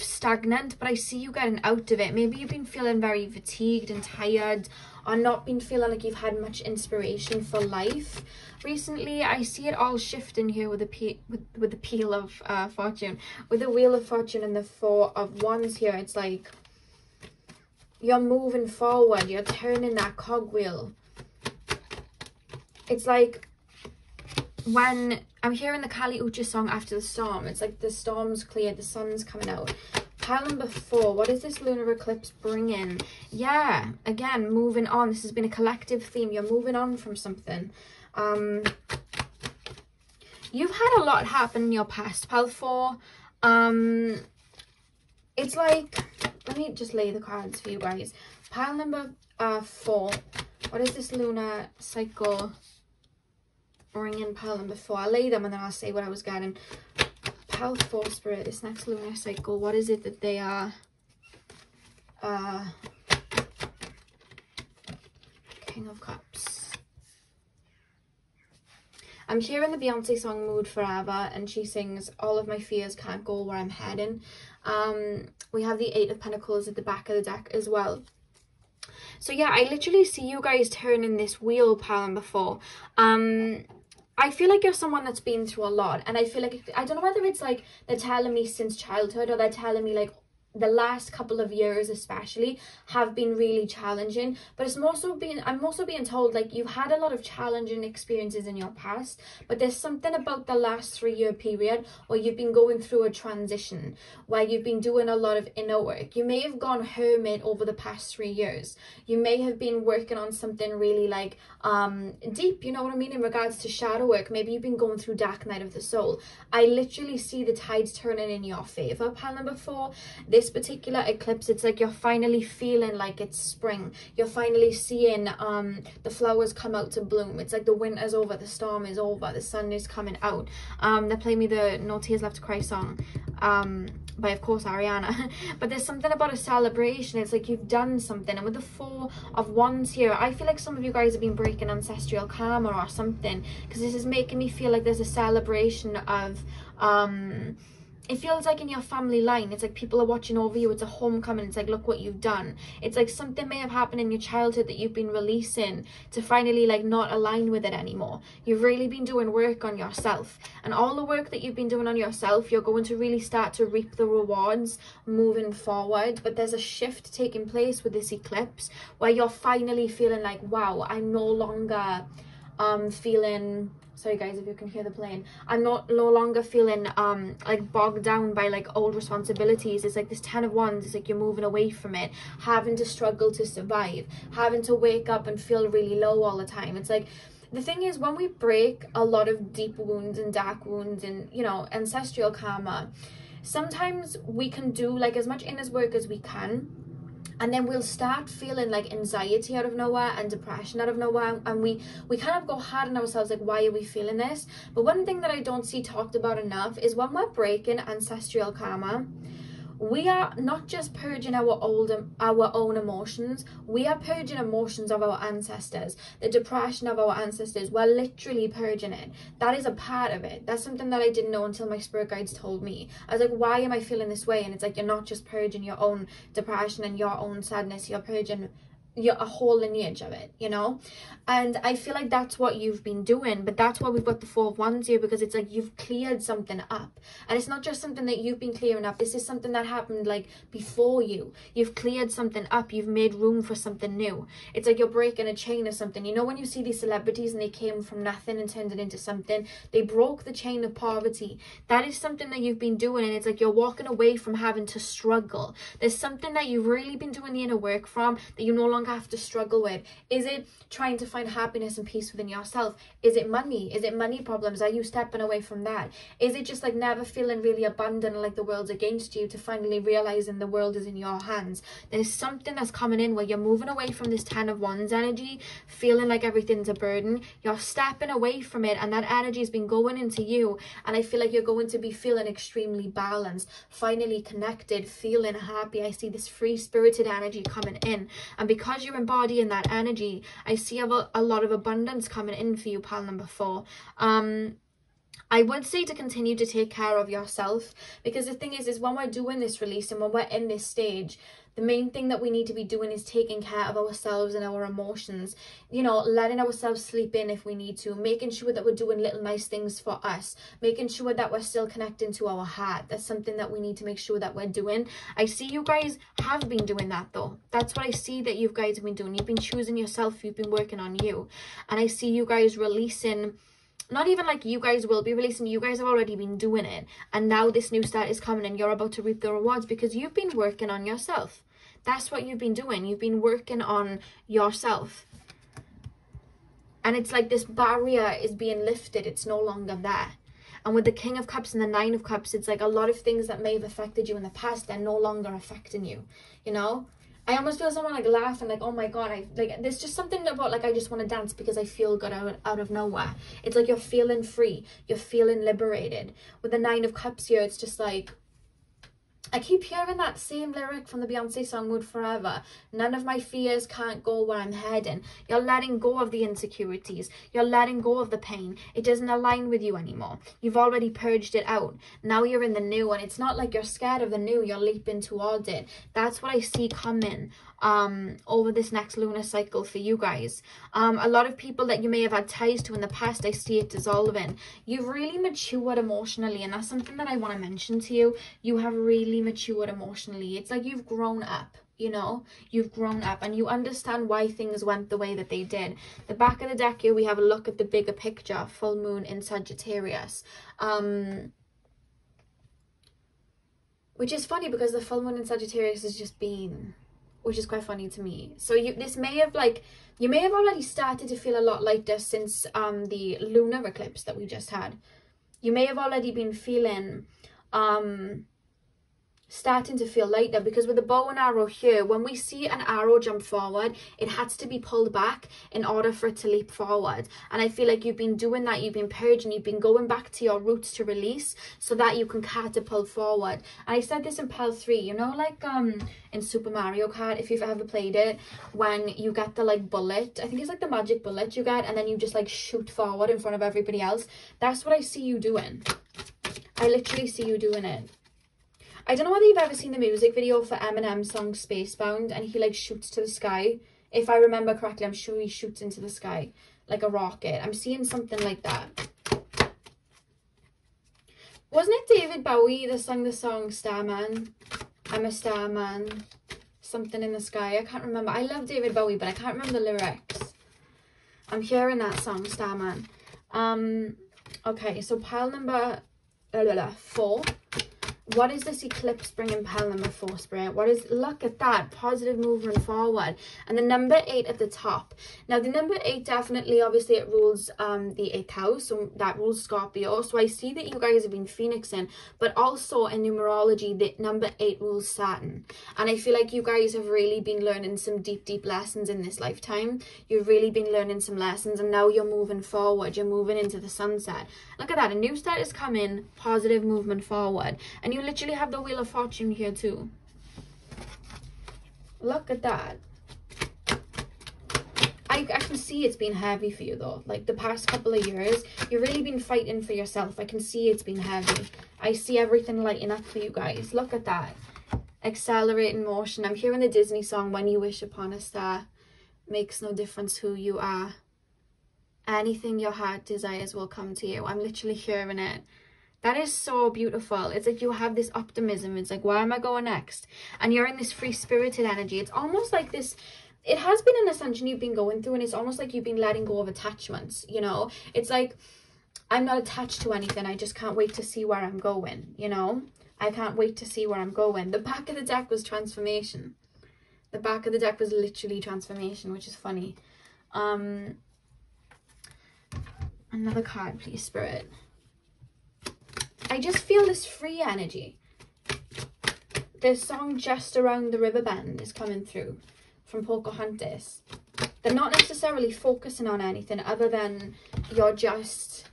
stagnant, but I see you getting out of it. Maybe you've been feeling very fatigued and tired, or not been feeling like you've had much inspiration for life recently. I see it all shifting here with the with the Wheel of Fortune, with the Wheel of Fortune and the 4 of Wands here. It's like you're moving forward, you're turning that cogwheel. It's like when I'm hearing the Kali Ucha song After the Storm, it's like the storm's cleared, the sun's coming out. Pile number 4, what is this lunar eclipse bringing? Yeah, again, moving on. This has been a collective theme. You're moving on from something. You've had a lot happen in your past. Pile 4, it's like, let me just lay the cards for you guys. Pile number 4, what is this lunar cycle bringing? Pile number 4, I'll lay them and then I'll say what I was getting. Pile 4, Spirit, this next lunar cycle, what is it that they are King of Cups. I'm hearing the Beyonce song Mood Forever, and she sings, all of my fears can't go where I'm heading. We have the 8 of Pentacles at the back of the deck as well. So yeah, I literally see you guys turning this wheel, pile number 4. I feel like you're someone that's been through a lot, and I feel like, I don't know whether it's like they're telling me since childhood, or they're telling me like the last couple of years especially have been really challenging, but it's more so being, I'm also being told like you've had a lot of challenging experiences in your past, but there's something about the last 3-year period where you've been going through a transition, where you've been doing a lot of inner work. You may have gone hermit over the past 3 years. You may have been working on something really like deep, you know what I mean, in regards to shadow work. Maybe you've been going through dark night of the soul. I literally see the tides turning in your favor, pile number 4. This particular eclipse, it's like you're finally feeling like it's spring. You're finally seeing the flowers come out to bloom. It's like the winter's over, the storm is over, the sun is coming out. They play me the No Tears Left to Cry song by, of course, Ariana. But there's something about a celebration. It's like you've done something. And with the 4 of Wands here, I feel like some of you guys have been breaking ancestral karma or something, because this is making me feel like there's a celebration of it feels like in your family line, it's like people are watching over you. It's a homecoming. It's like, look what you've done. It's like something may have happened in your childhood that you've been releasing to finally like not align with it anymore. You've really been doing work on yourself, and all the work that you've been doing on yourself, you're going to really start to reap the rewards moving forward. But there's a shift taking place with this eclipse where you're finally feeling like, wow, I'm no longer feeling, sorry guys if you can hear the plane, I'm no longer feeling like bogged down by like old responsibilities. It's like this 10 of Wands, it's like you're moving away from it, having to struggle to survive, having to wake up and feel really low all the time. It's like, the thing is, when we break a lot of deep wounds and dark wounds and, you know, ancestral karma, sometimes we can do like as much inner work as we can, And then we'll start feeling like anxiety out of nowhere and depression out of nowhere, and we kind of go hard on ourselves, like, why are we feeling this? But one thing that I don't see talked about enough is when we're breaking ancestral karma, we are not just purging our own emotions, we are purging emotions of our ancestors, the depression of our ancestors. We're literally purging it. That is a part of it. That's something that I didn't know until my spirit guides told me. I was like, why am I feeling this way? And it's like, you're not just purging your own depression and your own sadness, you're purging a whole lineage of it, you know. And I feel like that's what you've been doing. But that's why we've got the Four of Wands here, because it's like you've cleared something up. And it's not just something that you've been clearing up, this is something that happened like before you. You've cleared something up, you've made room for something new. It's like you're breaking a chain of something. You know, when you see these celebrities and they came from nothing and turned it into something, they broke the chain of poverty. That is something that you've been doing, and it's like you're walking away from having to struggle. There's something that you've really been doing the inner work from that you no longer have to struggle with. Is it trying to find happiness and peace within yourself? Is it money? Is it money problems? Are you stepping away from that? Is it just like never feeling really abundant, like the world's against you, to finally realizing the world is in your hands? There's something that's coming in where you're moving away from this Ten of Wands energy, feeling like everything's a burden. You're stepping away from it, and that energy has been going into you, and I feel like you're going to be feeling extremely balanced, finally connected, feeling happy. I see this free spirited energy coming in, and because you're embodying that energy, I see a lot of abundance coming in for you, pal number 4. I would say to continue to take care of yourself, because the thing is when we're doing this release and when we're in this stage, the main thing that we need to be doing is taking care of ourselves and our emotions, you know, letting ourselves sleep in if we need to, making sure that we're doing little nice things for us, making sure that we're still connecting to our heart. That's something that we need to make sure that we're doing. I see you guys have been doing that though. That's what I see that you guys have been doing. You've been choosing yourself, you've been working on you, and I see you guys releasing. Not even like you guys will be releasing, you guys have already been doing it, and now this new start is coming and you're about to reap the rewards because you've been working on yourself. That's what you've been doing. You've been working on yourself, and it's like this barrier is being lifted. It's no longer there. And with the King of Cups and the Nine of Cups, it's like a lot of things that may have affected you in the past, they're no longer affecting you, you know. I almost feel someone like laughing, like, oh my god, there's just something about like I just want to dance because I feel good out of nowhere. It's like you're feeling free, you're feeling liberated. With the Nine of Cups here, it's just like, I keep hearing that same lyric from the Beyonce song Mood Forever. None of my fears can't go where I'm heading. You're letting go of the insecurities. You're letting go of the pain. It doesn't align with you anymore. You've already purged it out. Now you're in the new, and it's not like you're scared of the new. You're leaping towards it. That's what I see coming over this next lunar cycle for you guys. A lot of people that you may have had ties to in the past, I see it dissolving. You've really matured emotionally, and that's something that I want to mention to you. You have really matured emotionally. It's like you've grown up, you know. You've grown up and you understand why things went the way that they did. The back of the deck here, we have a look at the bigger picture. Full moon in Sagittarius, which is funny because the full moon in Sagittarius has just been, which is quite funny to me. So you may have already started to feel a lot lighter since the lunar eclipse that we just had. You may have already been feeling starting to feel lighter, because with the bow and arrow here, when we see an arrow jump forward, it has to be pulled back in order for it to leap forward. And I feel like you've been doing that. You've been purging, you've been going back to your roots to release so that you can catapult forward. And I said this in Pal 3, you know, like in Super Mario Kart, if you've ever played it, when you get the like bullet, I think it's like the magic bullet you get, and then you just like shoot forward in front of everybody else. That's what I see you doing. I literally see you doing it. I don't know whether you've ever seen the music video for Eminem's song Spacebound, and he like shoots to the sky. If I remember correctly, I'm sure he shoots into the sky like a rocket. I'm seeing something like that. Wasn't it David Bowie that sang the song Starman? I'm a starman. Something in the sky. I can't remember. I love David Bowie, but I can't remember the lyrics. I'm hearing that song, Starman. Okay, so pile number 4. What is this eclipse bringing Pelham for, Spirit? What is, look at that, positive movement forward. And the number 8 at the top. Now, the number 8 definitely, obviously, it rules the 8th house, so that rules Scorpio. So I see that you guys have been phoenixing, but also in numerology, the number 8 rules Saturn. And I feel like you guys have really been learning some deep, deep lessons in this lifetime. You've really been learning some lessons, and now you're moving forward. You're moving into the sunset. Look at that, a new start is coming, positive movement forward. And you literally have the Wheel of Fortune here too. Look at that. I can see it's been heavy for you though. Like the past couple of years, you've really been fighting for yourself. I can see it's been heavy. I see everything lighting up for you guys. Look at that. Accelerating motion. I'm hearing the Disney song, When You Wish Upon a Star. Makes no difference who you are. Anything your heart desires will come to you. I'm literally hearing it. That is so beautiful. It's like you have this optimism. It's like, where am I going next? And you're in this free-spirited energy. It's almost like this, it has been an ascension you've been going through, and it's almost like you've been letting go of attachments, you know? It's like, I'm not attached to anything. I just can't wait to see where I'm going, you know? I can't wait to see where I'm going. The back of the deck was transformation. The back of the deck was literally transformation, which is funny. Another card, please, Spirit. I just feel this free energy. The song Just Around the River Bend is coming through from Pocahontas. They're not necessarily focusing on anything other than you're just...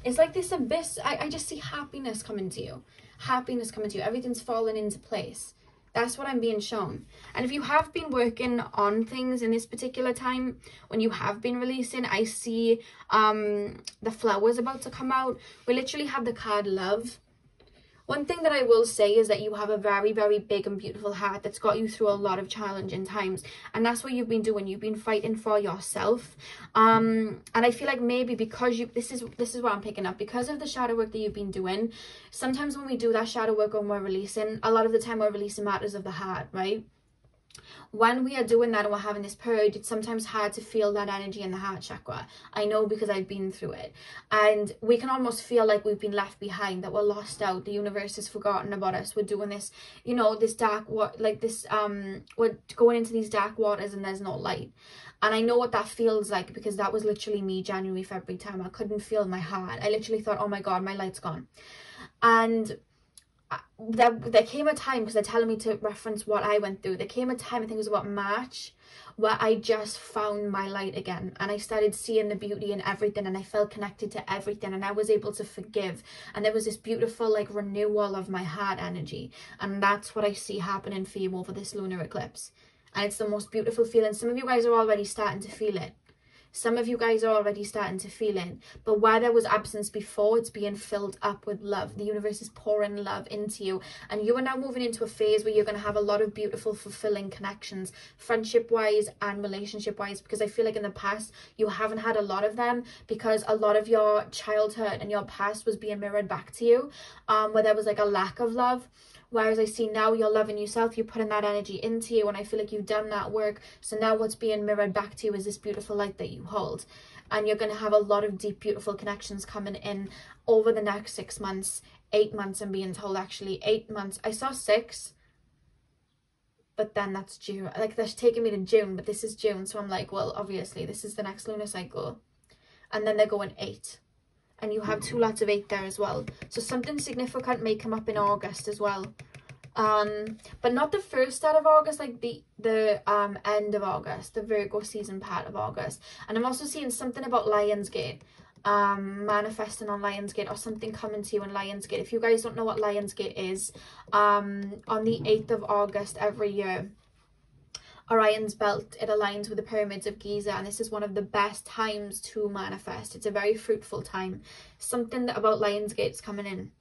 It's like this abyss. I just see happiness coming to you. Happiness coming to you. Everything's falling into place. That's what I'm being shown. And if you have been working on things in this particular time, when you have been releasing, I see the flowers about to come out. We literally have the card Love. One thing that I will say is that you have a very, very big and beautiful heart that's got you through a lot of challenging times. And that's what you've been doing. You've been fighting for yourself. And I feel like maybe because this is what I'm picking up. Because of the shadow work that you've been doing, sometimes when we do that shadow work when we're releasing, a lot of the time we're releasing matters of the heart, right? When we are doing that and we're having this purge, it's sometimes hard to feel that energy in the heart chakra. I know, because I've been through it. And we can almost feel like we've been left behind, that we're lost out. The universe has forgotten about us. We're doing this, you know, this dark, like this, we're going into these dark waters and there's no light. And I know what that feels like, because that was literally me January, February time. I couldn't feel my heart. I literally thought, oh my God, my light's gone. And there came a time, because they're telling me to reference what I went through, there came a time, I think it was about March, where I just found my light again, and I started seeing the beauty in everything, and I felt connected to everything, and I was able to forgive, and there was this beautiful like renewal of my heart energy. And that's what I see happening for you over this lunar eclipse, and it's the most beautiful feeling. Some of you guys are already starting to feel it. Some of you guys are already starting to feel it. But where there was absence before, it's being filled up with love. The universe is pouring love into you. And you are now moving into a phase where you're going to have a lot of beautiful, fulfilling connections, friendship-wise and relationship-wise. Because I feel like in the past, you haven't had a lot of them, because a lot of your childhood and your past was being mirrored back to you, where there was like a lack of love. Whereas I see now you're loving yourself, you're putting that energy into you, and I feel like you've done that work. So now what's being mirrored back to you is this beautiful light that you hold. And you're going to have a lot of deep, beautiful connections coming in over the next 6 months, 8 months, I'm being told actually. 8 months. I saw 6, but then that's June. Like, they're taking me to June, but this is June. So I'm like, well, obviously this is the next lunar cycle. And then they're going 8. And you have 2 lots of 8 there as well. So something significant may come up in August as well. But not the first start of August, like the end of August, the Virgo season part of August. And I'm also seeing something about Lionsgate, manifesting on Lionsgate, or something coming to you in Lionsgate. If you guys don't know what Lionsgate is, on the 8th of August every year, Orion's belt, it aligns with the pyramids of Giza, and this is one of the best times to manifest. It's a very fruitful time. Something that about Lionsgate's coming in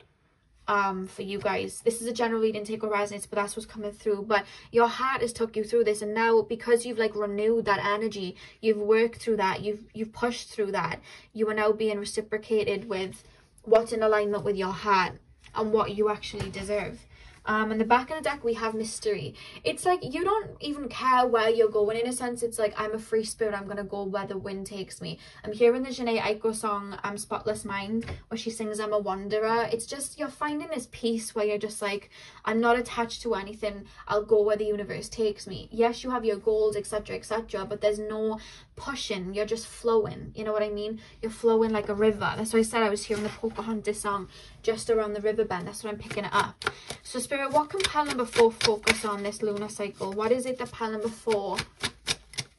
for you guys. This is a general reading, take what resonates, but that's what's coming through. But your heart has took you through this, and now because you've like renewed that energy, you've worked through that, you've pushed through that, you are now being reciprocated with what's in alignment with your heart and what you actually deserve. And the back of the deck we have mystery. It's like you don't even care where you're going, in a sense. It's like, I'm a free spirit, I'm gonna go where the wind takes me. I'm hearing the Jhené Aiko song Spotless Mind, where she sings I'm a wanderer. It's just, you're finding this peace where you're just like, I'm not attached to anything, I'll go where the universe takes me. Yes, you have your goals, etc, etc, but there's no pushing, you're just flowing, you know what I mean? You're flowing like a river. That's why I said I was hearing the Pocahontas song just around the river bend. That's what I'm picking it up. So Spirit, what can pile number 4 focus on this lunar cycle? What is it that pile number 4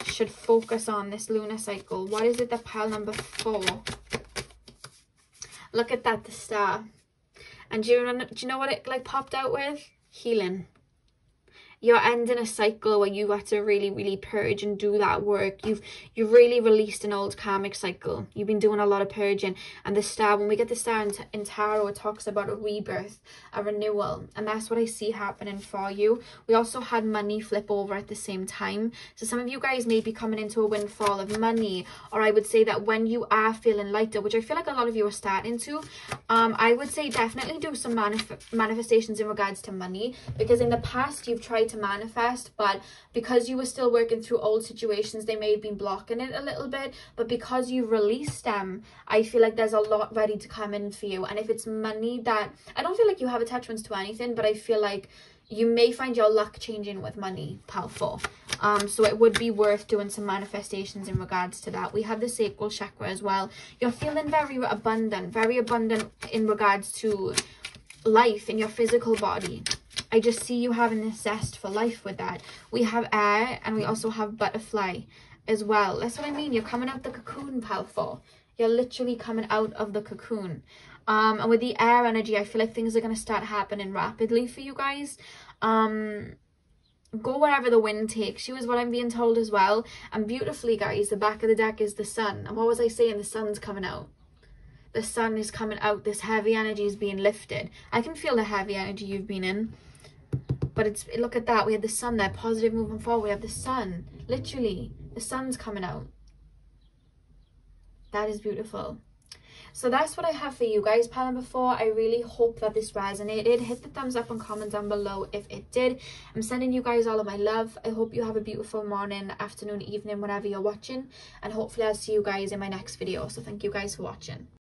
should focus on this lunar cycle? What is it that pile number 4? Look at that, the star. And do you know what it like popped out with? Healing. You're ending a cycle where you had to really purge and do that work. You've really released an old karmic cycle. You've been doing a lot of purging. And the star, when we get the star in tarot, it talks about a rebirth, a renewal, and that's what I see happening for you. We also had money flip over at the same time, so some of you guys may be coming into a windfall of money, or I would say that when you are feeling lighter, which I feel like a lot of you are starting to, I would say definitely do some manifestations in regards to money, because in the past you've tried to manifest, but because you were still working through old situations, they may have been blocking it a little bit. But because you've released them, I feel like there's a lot ready to come in for you. And if it's money, that I don't feel like you have attachments to anything, but I feel like you may find your luck changing with money, powerful. So it would be worth doing some manifestations in regards to that. We have the sacral chakra as well. You're feeling very abundant in regards to life in your physical body. I just see you having this zest for life with that. We have air, and we also have butterfly as well. That's what I mean. You're coming out the cocoon, powerful. You're literally coming out of the cocoon. And with the air energy, I feel like things are going to start happening rapidly for you guys. Go wherever the wind takes you is what I'm being told as well. And beautifully, guys, the back of the deck is the sun. And what was I saying? The sun's coming out. The sun is coming out. This heavy energy is being lifted. I can feel the heavy energy you've been in. But look at that. We have the sun there, positive moving forward. We have the sun, literally. The sun's coming out. That is beautiful. So that's what I have for you guys, pile number 4. I really hope that this resonated. Hit the thumbs up and comment down below if it did. I'm sending you guys all of my love. I hope you have a beautiful morning, afternoon, evening, whenever you're watching. And hopefully I'll see you guys in my next video. So thank you guys for watching.